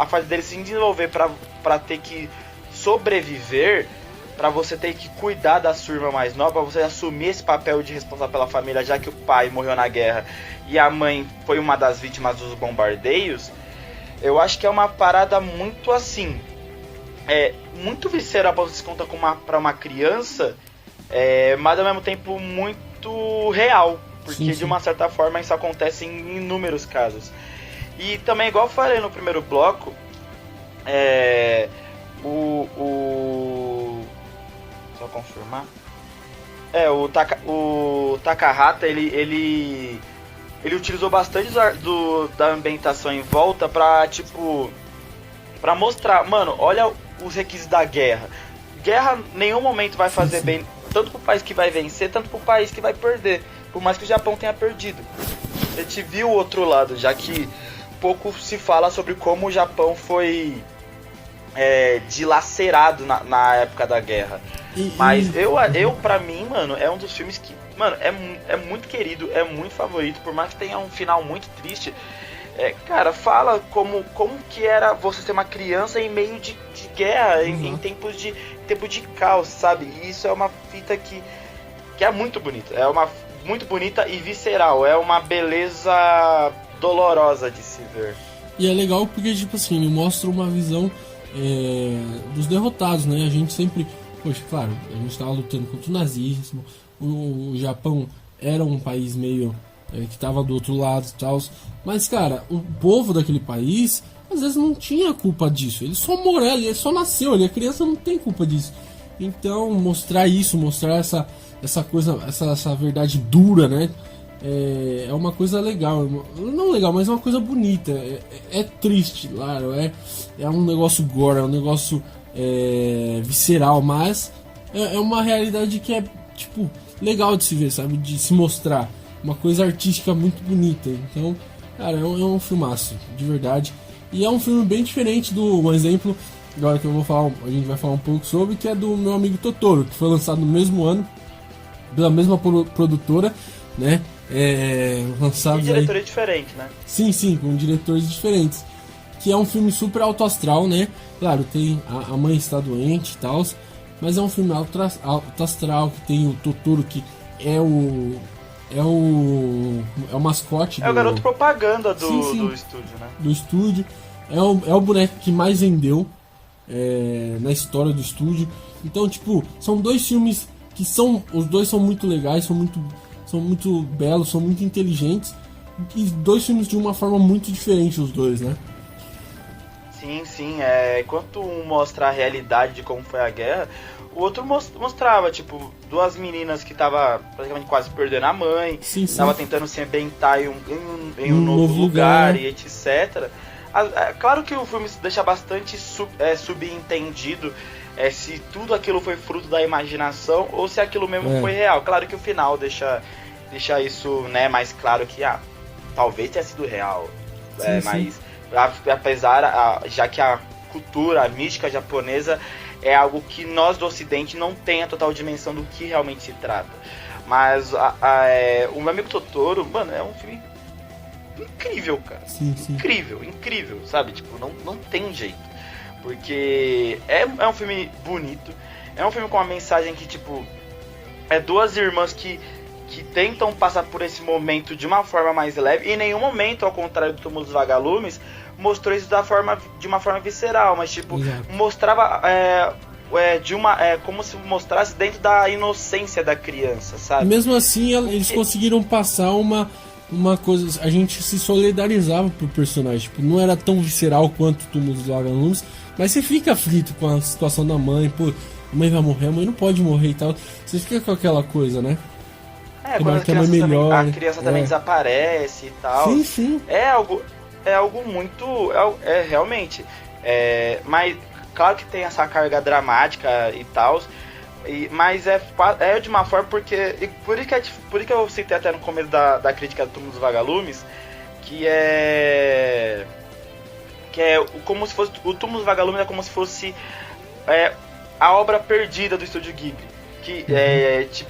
fase dele se desenvolver para ter que sobreviver, pra você ter que cuidar da sua irmã mais nova, pra você assumir esse papel de responsável pela família, já que o pai morreu na guerra e a mãe foi uma das vítimas dos bombardeios. Eu acho que é uma parada muito assim, muito visceral pra você contar pra uma criança, mas ao mesmo tempo muito real, porque sim. De uma certa forma isso acontece em inúmeros casos. E também, igual eu falei no primeiro bloco, só confirmar. O Takahata, ele utilizou bastante da ambientação em volta pra, tipo, pra mostrar, mano, olha os requisitos da guerra. Guerra em nenhum momento vai fazer sim. Bem, tanto pro país que vai vencer, tanto pro país que vai perder, por mais que o Japão tenha perdido. A gente viu o outro lado, já que pouco se fala sobre como o Japão foi dilacerado na época da guerra. Mas eu pra mim, mano, é um dos filmes que, mano, é muito querido, é muito favorito, por mais que tenha um final muito triste. Cara, fala como que era você ser uma criança em meio de guerra, em tempos de caos, sabe? E isso é uma fita que é muito bonita. É uma muito bonita e visceral. É uma beleza dolorosa de se ver. E é legal porque, tipo assim, ele mostra uma visão dos derrotados, né? A gente sempre... Poxa, claro, a gente tava lutando contra o nazismo, o Japão era um país meio... que tava do outro lado e tal. Mas, cara, o povo daquele país, às vezes não tinha culpa disso. Ele só morou, ele só nasceu, ele é criança, não tem culpa disso. Então, mostrar isso, mostrar essa coisa, essa verdade dura, né? É uma coisa legal. Não legal, mas é uma coisa bonita. É triste, claro. É um negócio gore, é um negócio visceral, mas é uma realidade que é, tipo, legal de se ver, sabe? De se mostrar. Uma coisa artística muito bonita. Então, cara, é um filmaço, de verdade. E é um filme bem diferente um exemplo, agora que a gente vai falar um pouco sobre, que é do Meu Amigo Totoro, que foi lançado no mesmo ano, pela mesma produtora, né? Lançado e diretores diferentes, né? Sim, com diretores diferentes. Que é um filme super alto astral, né? Claro, tem a mãe está doente e tal, mas é um filme alto astral, que tem o Totoro, que é o mascote. É o garoto propaganda do estúdio, né? Do estúdio. É o boneco que mais vendeu na história do estúdio. Então, tipo, são dois filmes que os dois são muito legais, são muito belos, são muito inteligentes. E dois filmes de uma forma muito diferente, os dois, né? Sim. Enquanto um mostra a realidade de como foi a guerra, o outro mostrava, tipo, duas meninas que tava praticamente quase perdendo a mãe, tava tentando se ambientar em um novo lugar e etc. Claro que o filme deixa bastante subentendido se tudo aquilo foi fruto da imaginação ou se aquilo mesmo foi real. Claro que o final deixa isso, né, mais claro que talvez tenha sido real. Mas apesar, já que a cultura, a mística japonesa é algo que nós do Ocidente não tem a total dimensão do que realmente se trata. Mas o Meu Amigo Totoro, mano, é um filme incrível, cara. Sim. Incrível, sabe? Tipo, não tem jeito. Porque é um filme bonito, é um filme com uma mensagem que, tipo, duas irmãs que tentam passar por esse momento de uma forma mais leve, e em nenhum momento, ao contrário do Túmulo dos Vagalumes, mostrou isso de uma forma visceral, mas tipo, mostrava como se mostrasse dentro da inocência da criança, sabe? Mesmo assim, eles conseguiram passar uma coisa, a gente se solidarizava pro personagem, tipo, não era tão visceral quanto o Túmulo dos Vagalumes, mas você fica aflito com a situação da mãe, pô, a mãe vai morrer, a mãe não pode morrer e tal, você fica com aquela coisa, né? Quando a criança também desaparece e tal. Sim. É algo muito... realmente... mas claro que tem essa carga dramática e tal, mas é de uma forma porque... E por isso que eu citei até no começo da crítica do Túmulo dos Vagalumes, que é como se fosse... O Túmulo dos Vagalumes é como se fosse a obra perdida do Estúdio Ghibli. Que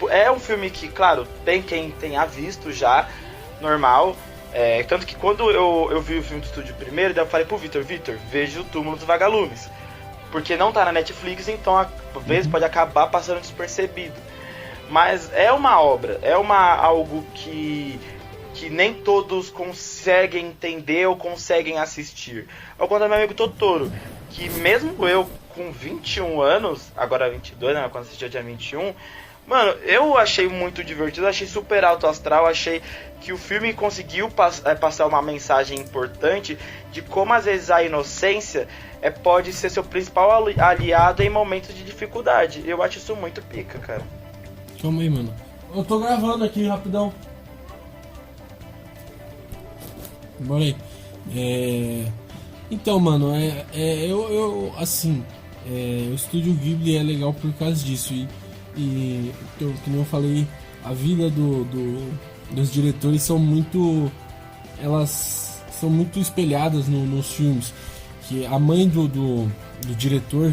é um filme que, claro, tem quem tenha visto já, normal. Tanto que quando eu vi o filme do estúdio primeiro, daí eu falei pro Vitor, veja o Túmulo dos Vagalumes. Porque não tá na Netflix, então às vezes pode acabar passando despercebido. Mas é uma obra, algo que nem todos conseguem entender ou conseguem assistir. Ao contrário do Meu Amigo Totoro, que mesmo eu com 21 anos, agora 22, né, quando assisti eu tinha 21, mano, eu achei muito divertido, achei super alto astral, achei que o filme conseguiu passar uma mensagem importante de como às vezes a inocência pode ser seu principal aliado em momentos de dificuldade. Eu acho isso muito pica, cara. Calma aí, mano. Eu tô gravando aqui, rapidão. Bora aí. Então, mano, o Estúdio Ghibli é legal por causa disso. E como eu falei, a vida dos diretores são muito... Elas são muito espelhadas nos filmes. Que a mãe do diretor,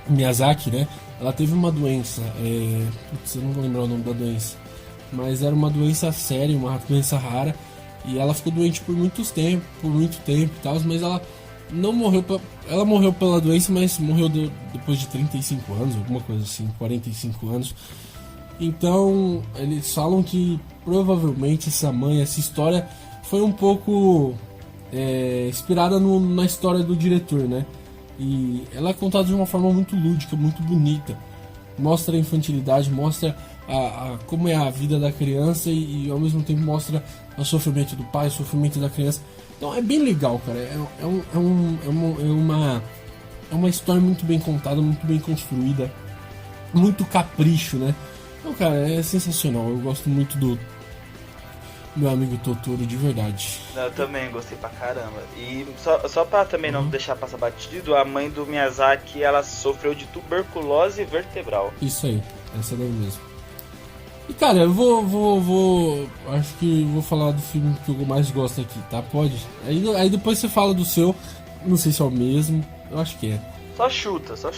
Miyazaki, né? Ela teve uma doença. Eu não vou lembrar o nome da doença. Mas era uma doença séria, uma doença rara. E ela ficou doente por muito tempo e tal, mas ela não morreu. Ela morreu pela doença, mas morreu depois de 35 anos, alguma coisa assim, 45 anos. Então, eles falam que provavelmente essa história foi um pouco inspirada na história do diretor, né? E ela é contada de uma forma muito lúdica, muito bonita. Mostra a infantilidade, mostra como é a vida da criança e ao mesmo tempo mostra o sofrimento do pai, o sofrimento da criança. Então é bem legal, cara. É uma história muito bem contada, muito bem construída, muito capricho, né? Então, cara, é sensacional. Eu gosto muito do meu amigo Totoro, de verdade. Eu também gostei pra caramba. E só pra também não deixar passar batido, a mãe do Miyazaki, ela sofreu de tuberculose vertebral. Isso aí, essa daí mesmo. E cara, eu vou acho que vou falar do filme que eu mais gosto aqui, tá? Pode? Aí depois você fala do seu, não sei se é o mesmo, eu acho que é. Só chuta, só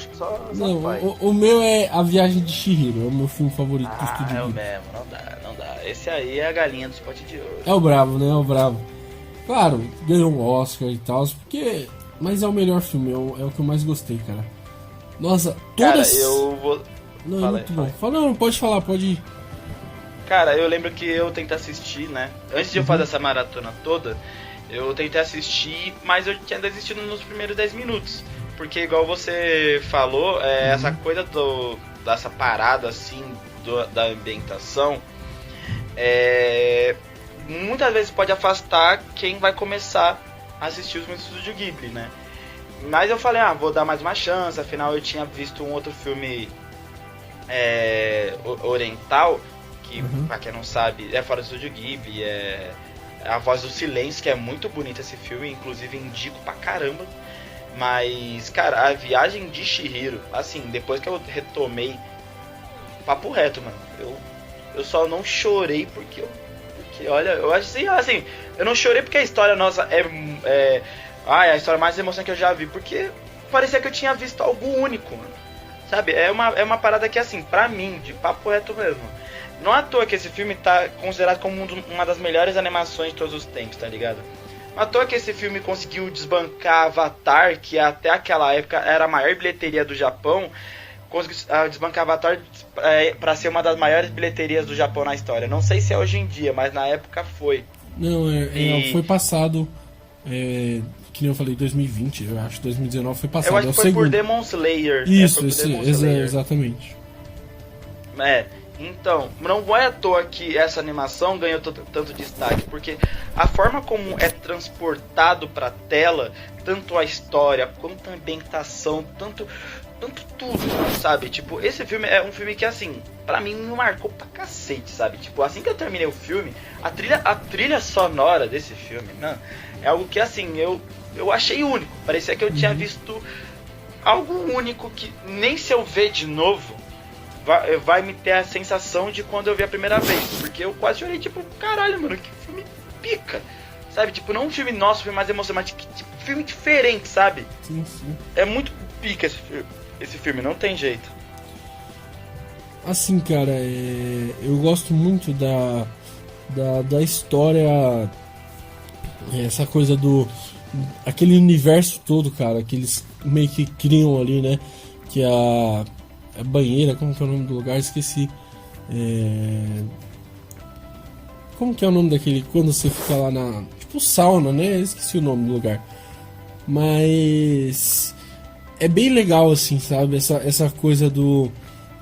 não, vai. O meu é A Viagem de Chihiro, é o meu filme favorito do Estúdio É o Ghibli. mesmo, não dá. Esse aí é a galinha dos potes de ouro. É o bravo, né? É o bravo. Claro, ganhou um Oscar e tal, mas é o melhor filme, é o que eu mais gostei, cara. Nossa, todas... Cara, eu vou... Não, Fala é muito bom. Fala, não, pode falar, pode ir. Cara, eu lembro que eu tentei assistir, né? Antes de eu fazer essa maratona toda, eu tentei assistir, mas eu tinha desistido nos primeiros 10 minutos. Porque igual você falou, essa coisa dessa parada assim, da ambientação, muitas vezes pode afastar quem vai começar a assistir os filmes do Estúdio Ghibli, né? Mas eu falei, vou dar mais uma chance, afinal eu tinha visto um outro filme oriental, que pra quem não sabe, é fora do Estúdio Ghibli, é A Voz do Silêncio, que é muito bonito esse filme, inclusive indico pra caramba. Mas, cara, A Viagem de Chihiro, assim, depois que eu retomei, papo reto, mano, eu só não chorei porque olha, eu acho assim, eu não chorei porque a história nossa é a história mais emocionante que eu já vi, porque parecia que eu tinha visto algo único, mano, sabe, é uma parada que, assim, pra mim, de papo reto mesmo, não é à toa que esse filme tá considerado como uma das melhores animações de todos os tempos, tá ligado? Não é à toa que esse filme conseguiu desbancar Avatar, que até aquela época era a maior bilheteria do Japão, conseguiu desbancar Avatar pra ser uma das maiores bilheterias do Japão na história. Não sei se é hoje em dia, mas na época foi. Não, foi passado, que nem eu falei, 2020, eu acho, 2019 foi passado. Eu acho que foi por Demon Slayer. Isso, exatamente. Então, não é à toa que essa animação ganhou tanto destaque, porque a forma como é transportado pra tela, tanto a história, quanto a ambientação, tanto tudo, sabe? Tipo, esse filme é um filme que, assim, pra mim me marcou pra cacete, sabe? Tipo, assim que eu terminei o filme, a trilha sonora desse filme, mano, é algo que, assim, eu achei único. Parecia que eu tinha visto algo único que nem se eu ver de novo vai me ter a sensação de quando eu vi a primeira vez. Porque eu quase chorei, tipo, caralho, mano, que filme pica. Sabe, tipo, não um filme nosso, filme mais emocionante, mas tipo, filme diferente, sabe? Sim. É muito pica esse filme, não tem jeito. Assim, cara, eu gosto muito da história, essa coisa aquele universo todo, cara, que eles meio que criam ali, né? Que a banheira, como que é o nome do lugar? Esqueci. Como que é o nome daquele, quando você fica lá na... Tipo sauna, né? Esqueci o nome do lugar. Mas é bem legal, assim, sabe? Essa coisa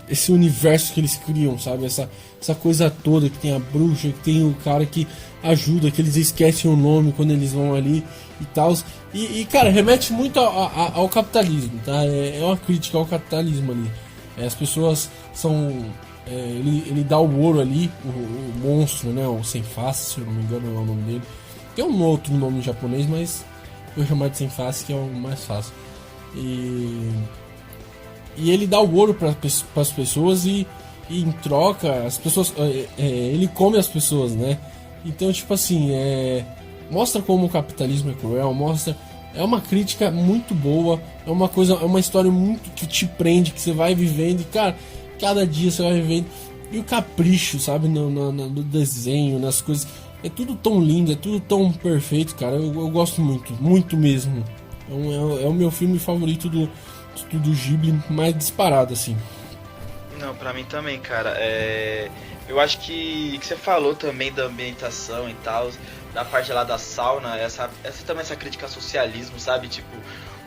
esse universo que eles criam, sabe? Essa coisa toda, que tem a bruxa, que tem o cara que ajuda, que eles esquecem o nome quando eles vão ali e tal. E cara, remete muito ao capitalismo, tá? É uma crítica ao capitalismo ali. As pessoas são... ele dá o ouro ali, o monstro, né? O sem face, se eu não me engano é o nome dele. Tem um outro nome em japonês, mas eu vou chamar de sem face, que é o mais fácil. E ele dá o ouro para as pessoas e em troca as pessoas ele come as pessoas, né? Então, tipo assim, mostra como o capitalismo é cruel, é uma crítica muito boa, é uma história muito que te prende, que você vai vivendo e, cara, cada dia você vai vivendo. E o capricho, sabe, no desenho, nas coisas, É tudo tão lindo, é tudo tão perfeito, cara. Eu gosto muito, muito mesmo. É o meu filme favorito do Ghibli, mais disparado, assim. Não, pra mim também, cara. Eu acho que você falou também da ambientação e tal, da parte lá da sauna, essa crítica ao socialismo, sabe? Tipo,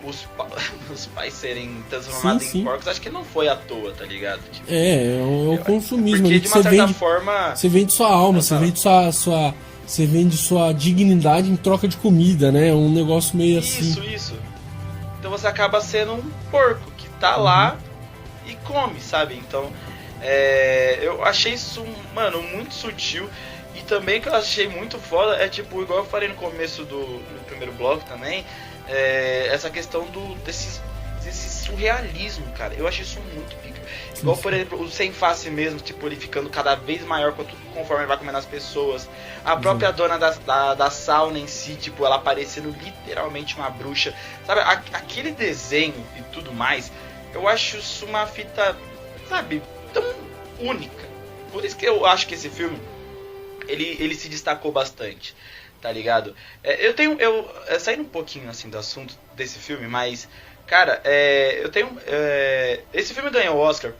os pais serem transformados em porcos, acho que não foi à toa, tá ligado? Tipo, é o consumismo. Porque de uma certa forma... Você vende sua alma, você vende sua dignidade em troca de comida, né? Um negócio meio assim. Isso. Então você acaba sendo um porco que tá lá e come, sabe? Então, eu achei isso, mano, muito sutil. E também que eu achei muito foda é, tipo, igual eu falei no começo no primeiro bloco também, essa questão desse surrealismo, cara. Eu achei isso muito pica. Igual, por exemplo, o Sem Face mesmo, tipo, ele ficando cada vez maior conforme ele vai comendo as pessoas. A própria dona da sauna em si, tipo, ela parecendo literalmente uma bruxa. Sabe, aquele desenho e tudo mais, eu acho isso uma fita, sabe, tão única. Por isso que eu acho que esse filme, ele se destacou bastante, tá ligado? Saindo um pouquinho, assim, do assunto desse filme, mas... Cara, esse filme ganhou o Oscar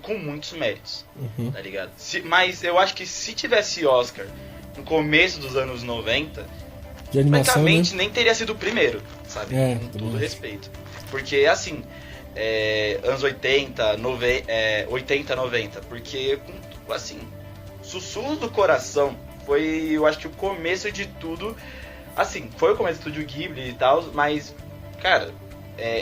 com muitos méritos, tá ligado? Mas eu acho que se tivesse Oscar no começo dos anos 90, de animação, praticamente, né? Nem teria sido o primeiro, sabe? Com todo respeito. Porque, assim, anos 80, 90, porque, assim, Sussurros do Coração foi, eu acho que o começo de tudo. Assim, foi o começo do Estúdio Ghibli e tal, mas, cara...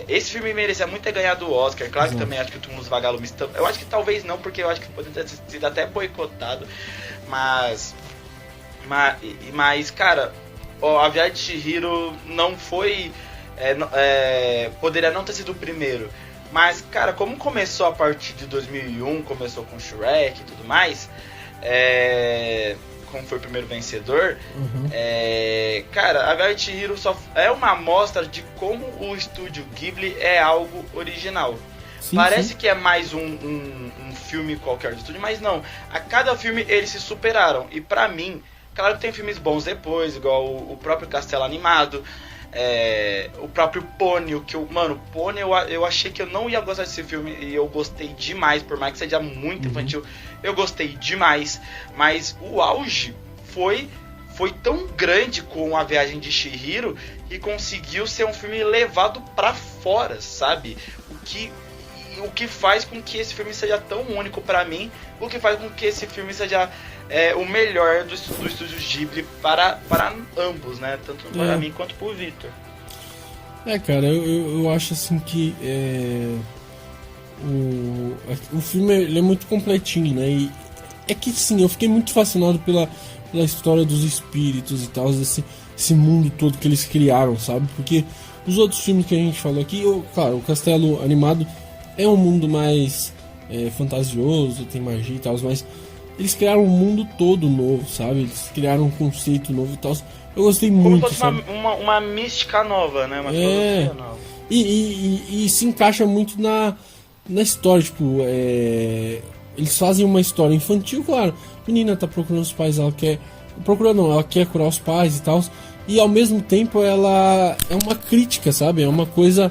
esse filme merecia muito ter ganhado o Oscar. Claro que também acho que o Túmulo dos Vagalumes... Eu acho que talvez não, porque eu acho que poderia ter sido até boicotado. Mas cara, a Viagem de Chihiro não foi... poderia não ter sido o primeiro. Mas, cara, como começou a partir de 2001, começou com Shrek e tudo mais... como foi o primeiro vencedor, cara, a Viagem de Chihiro só é uma amostra de como o estúdio Ghibli é algo original. Parece que é mais um filme qualquer do estúdio, mas não. A cada filme eles se superaram. E pra mim, claro que tem filmes bons depois, igual o próprio Castelo Animado, o próprio Pônio, que Pônio eu achei que eu não ia gostar desse filme e eu gostei demais, por mais que seja muito infantil, eu gostei demais, mas o auge foi tão grande com A Viagem de Chihiro que conseguiu ser um filme levado pra fora, sabe? O que faz com que esse filme seja tão único pra mim, o que faz com que esse filme seja o melhor do estúdio Ghibli para ambos, né? Tanto para mim quanto pro Victor. Cara, eu acho assim que o filme ele é muito completinho, né? E é que sim, eu fiquei muito fascinado pela história dos espíritos e tal, esse mundo todo que eles criaram, sabe? Porque os outros filmes que a gente falou aqui, claro, o Castelo Animado é um mundo mais fantasioso, tem magia e tal, mas eles criaram um mundo todo novo, sabe? Eles criaram um conceito novo e tal. Eu gostei muito. Como se fosse uma mística nova, né? Uma filosofia nova. E se encaixa muito na história, tipo, eles fazem uma história infantil, claro. A menina tá procurando os pais, ela quer curar os pais e tal. E ao mesmo tempo ela é uma crítica, sabe? É uma coisa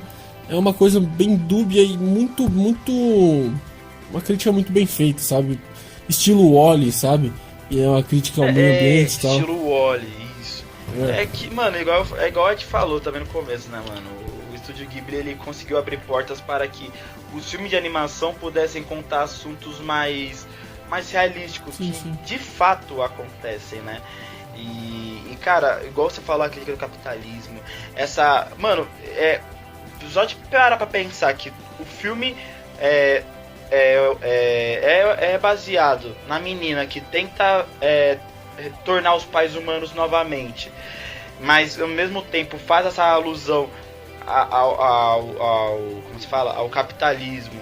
bem dúbia e muito uma crítica muito bem feita, sabe? Estilo Wall-E, sabe? E é uma crítica ao meio ambiente e tal. Estilo Wall-E, isso. É que, mano, igual a gente falou também no começo, né, mano? O estúdio Ghibli, ele conseguiu abrir portas para que os filmes de animação pudessem contar assuntos mais realísticos, sim. De fato acontecem, né? E cara, igual você falou, a crítica do capitalismo, mano, só de parar pra pensar que o filme é baseado na menina que tenta tornar os pais humanos novamente, mas ao mesmo tempo faz essa alusão como se fala, ao capitalismo,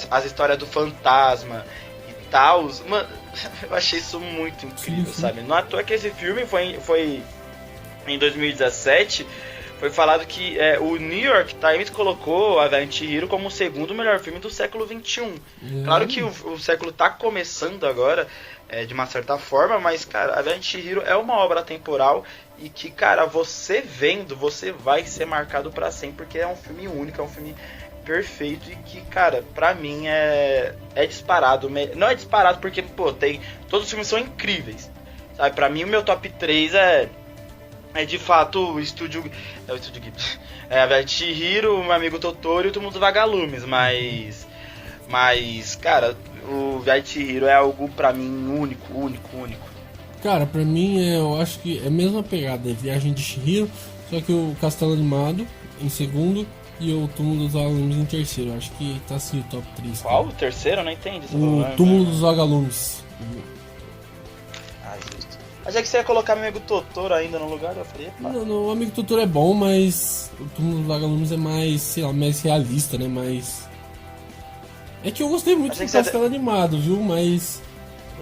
as histórias do fantasma e tal, mano, eu achei isso muito incrível, sim. Sabe? Não é à toa que esse filme foi em 2017 foi falado que o New York Times colocou Aviator Hero como o segundo melhor filme do século XXI. Claro que o século tá começando agora, de uma certa forma, mas, cara, Aviator Hero é uma obra temporal e que, cara, você vendo, você vai ser marcado pra sempre, porque é um filme único, é um filme perfeito e que, cara, pra mim é disparado. Não é disparado porque, pô, todos os filmes são incríveis, sabe? Pra mim o meu top 3 é de fato o Estúdio Ghibli. Aviator Hero, Meu Amigo Totoro e o Túmulo dos Vagalumes, mas, cara, o Aviator Hero é algo pra mim único. Cara, pra mim eu acho que é a mesma pegada, Viagem de Chihiro, só que o Castelo Animado em segundo e o Túmulo dos Vagalumes em terceiro. Acho que tá assim o top 3. Qual? O terceiro? Eu não entendi. O Túmulo dos Vagalumes. Justo. Achei que você ia colocar Meu Amigo Totoro ainda no lugar, eu falei, Não, o Amigo Totoro é bom, mas o Túmulo dos Vagalumes é mais, sei lá, mais realista, né? Mais... É que eu gostei muito do Castelo Animado, viu? Mas...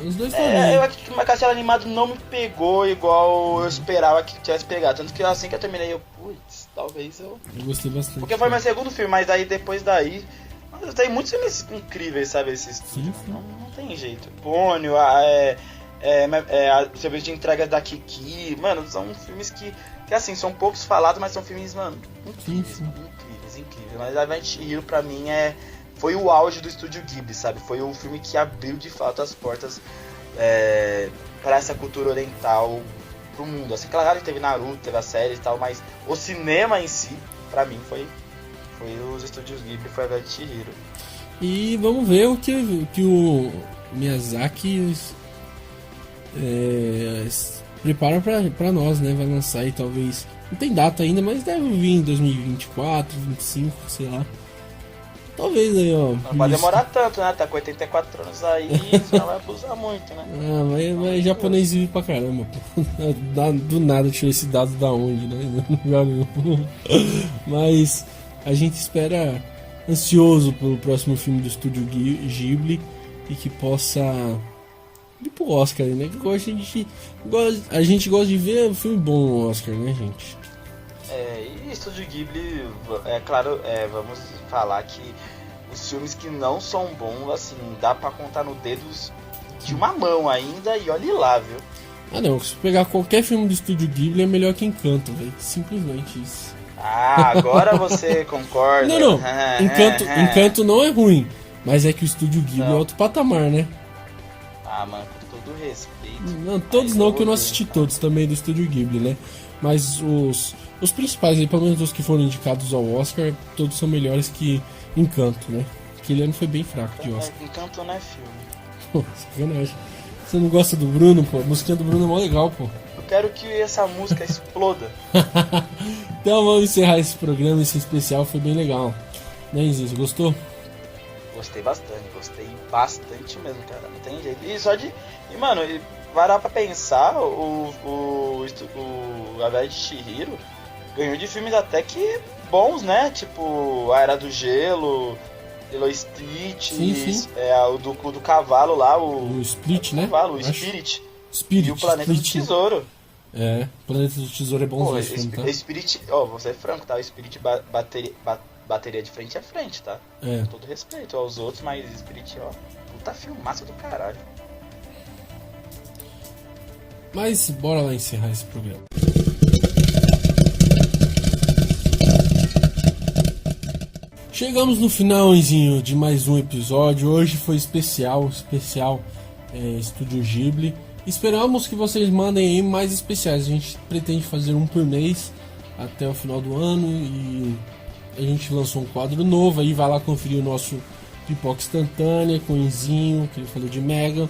Os dois também. Eu acho que o Castelo Animado não me pegou igual eu esperava que tivesse pegado. Tanto que assim que eu terminei, talvez eu... Eu gostei bastante. Porque foi meu segundo filme, mas aí depois daí... Tem muitos filmes incríveis, sabe, esse estúdio. Sim. Não tem jeito. Pônio, o serviço de entregas da Kiki, mano, são filmes que assim, são poucos falados, mas são filmes, mano, incríveis. Mas Aviator Hero pra mim foi o auge do estúdio Ghibli, sabe? Foi o filme que abriu de fato as portas para essa cultura oriental pro mundo. Assim, claro que teve Naruto, teve a série e tal, mas o cinema em si, pra mim, foi os estúdios Ghibli, foi Aviator Hero. E vamos ver o que o Miyazaki prepara pra nós, né? Vai lançar aí talvez... Não tem data ainda, mas deve vir em 2024, 2025, sei lá. Talvez aí, ó. Não vai demorar tanto, né? Tá com 84 anos aí, você não vai abusar muito, né? Mas japonês vive pra caramba, pô. Do nada tirou esse dado da onde, né? Mas a gente espera ansioso pelo próximo filme do estúdio Ghibli e que possa ir pro Oscar, né? Que a gente gosta de ver filme bom no Oscar, né, gente? E estúdio Ghibli, claro, vamos falar que os filmes que não são bons, assim, dá pra contar no dedos de uma mão ainda, e olhe lá, viu? Não, se pegar qualquer filme do estúdio Ghibli é melhor que Encanto, velho. Simplesmente isso. Agora você concorda? Não. Encanto não é ruim, mas é que o estúdio Ghibli é outro patamar, né? Mano, com todo respeito. Não, todos não, que eu não assisti todos também do estúdio Ghibli, né? Mas os principais, pelo menos os que foram indicados ao Oscar, todos são melhores que Encanto, né? Aquele ano foi bem fraco de Oscar. Encanto não é filme. Pô, sacanagem. Você não gosta do Bruno, pô? A musiquinha do Bruno é mó legal, pô. Eu quero que essa música exploda. Então vamos encerrar esse programa, esse especial, foi bem legal. Né, Zizo? Gostou? Gostei bastante mesmo, cara. Não tem jeito. E mano, parar pra pensar, o Aviator Chihiro ganhou de filmes até que bons, né? Tipo, A Era do Gelo, Lilo Stitch, sim. O do cavalo lá, o Split, né? Cavalo, o Spirit e o Planeta Split, do Tesouro. O Planeta do Tesouro é bonzinho esse filme, tá? Spirit, vou ser franco, tá? O Spirit bateria de frente a frente, tá? Com todo respeito aos outros, mas Spirit, puta filmaço do caralho. Mas bora lá encerrar esse programa. Chegamos no finalzinho de mais um episódio. Hoje foi especial Estúdio Ghibli. Esperamos que vocês mandem aí mais especiais. A gente pretende fazer um por mês até o final do ano. E a gente lançou um quadro novo. Aí vai lá conferir o nosso Pipoca Instantânea com o Enzinho, que ele falou de Mega.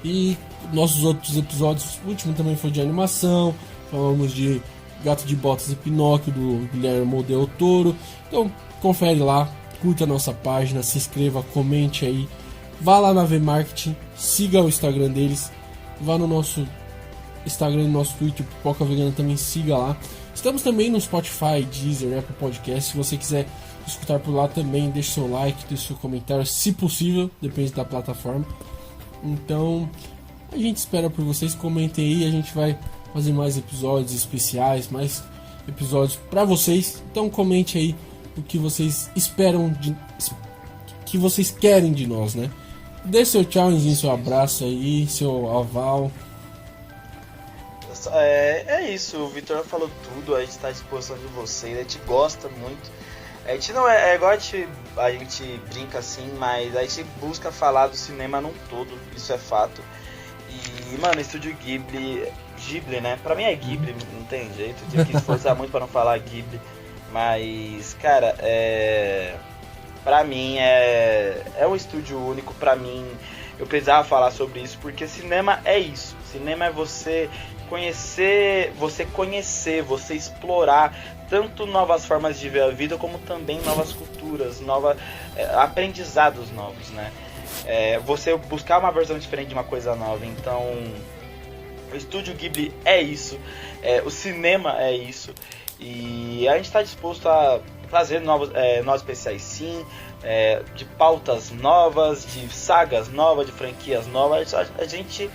E nossos outros episódios, o último também foi de animação. Falamos de Gato de Botas e Pinóquio, do Guilherme Del Toro. Então confere lá, curta a nossa página, se inscreva, comente aí. Vá lá na V-Marketing, siga o Instagram deles. Vá no nosso Instagram e no nosso Twitter, Pipoca Vegana, também siga lá. Estamos também no Spotify, Deezer, Apple Podcast. Se você quiser escutar por lá também, deixe seu like, deixe seu comentário, se possível, depende da plataforma. Então, a gente espera por vocês, comentem aí, a gente vai fazer mais episódios especiais, mais episódios para vocês. Então comente aí o que vocês esperam, que vocês querem de nós, né? Dê seu tchau, seu abraço aí, seu aval. É isso, o Vitor falou tudo, a gente está à disposição de vocês, a gente gosta muito. A gente não é igual a gente brinca assim, mas a gente busca falar do cinema num todo, isso é fato. E, mano, Estúdio Ghibli, né? Pra mim é Ghibli, não tem jeito, eu tive que esforçar muito pra não falar Ghibli. Mas, cara, pra mim é um estúdio único, pra mim eu precisava falar sobre isso, porque cinema é isso. Cinema é você conhecer, você explorar tanto novas formas de ver a vida, como também novas culturas, aprendizados novos, né? Você buscar uma versão diferente de uma coisa nova. Então, o Estúdio Ghibli é isso, o cinema é isso, e a gente está disposto a fazer novos especiais sim, de pautas novas, de sagas novas, de franquias novas. A gente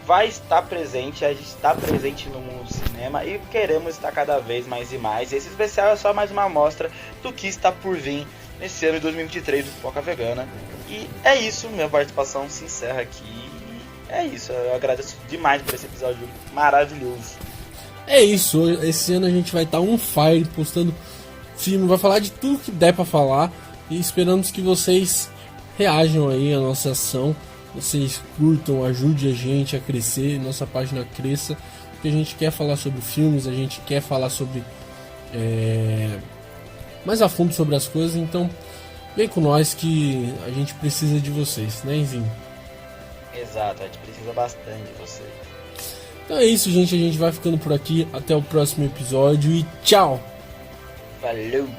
vai estar presente, a gente está presente no mundo do cinema e queremos estar cada vez mais e mais. Esse especial é só mais uma amostra do que está por vir nesse ano de 2023 do Pipoca Vegana. E é isso, minha participação se encerra aqui. É isso, eu agradeço demais por esse episódio maravilhoso. É isso, esse ano a gente vai estar on fire, postando filme, vai falar de tudo que der pra falar e esperamos que vocês reajam aí à nossa ação. Vocês curtam, ajude a gente a crescer, nossa página cresça, porque a gente quer falar sobre filmes, a gente quer falar sobre mais a fundo sobre as coisas, então vem com nós que a gente precisa de vocês, né, Enzinho? Exato, a gente precisa bastante de vocês. Então é isso, gente, a gente vai ficando por aqui, até o próximo episódio e tchau! Valeu!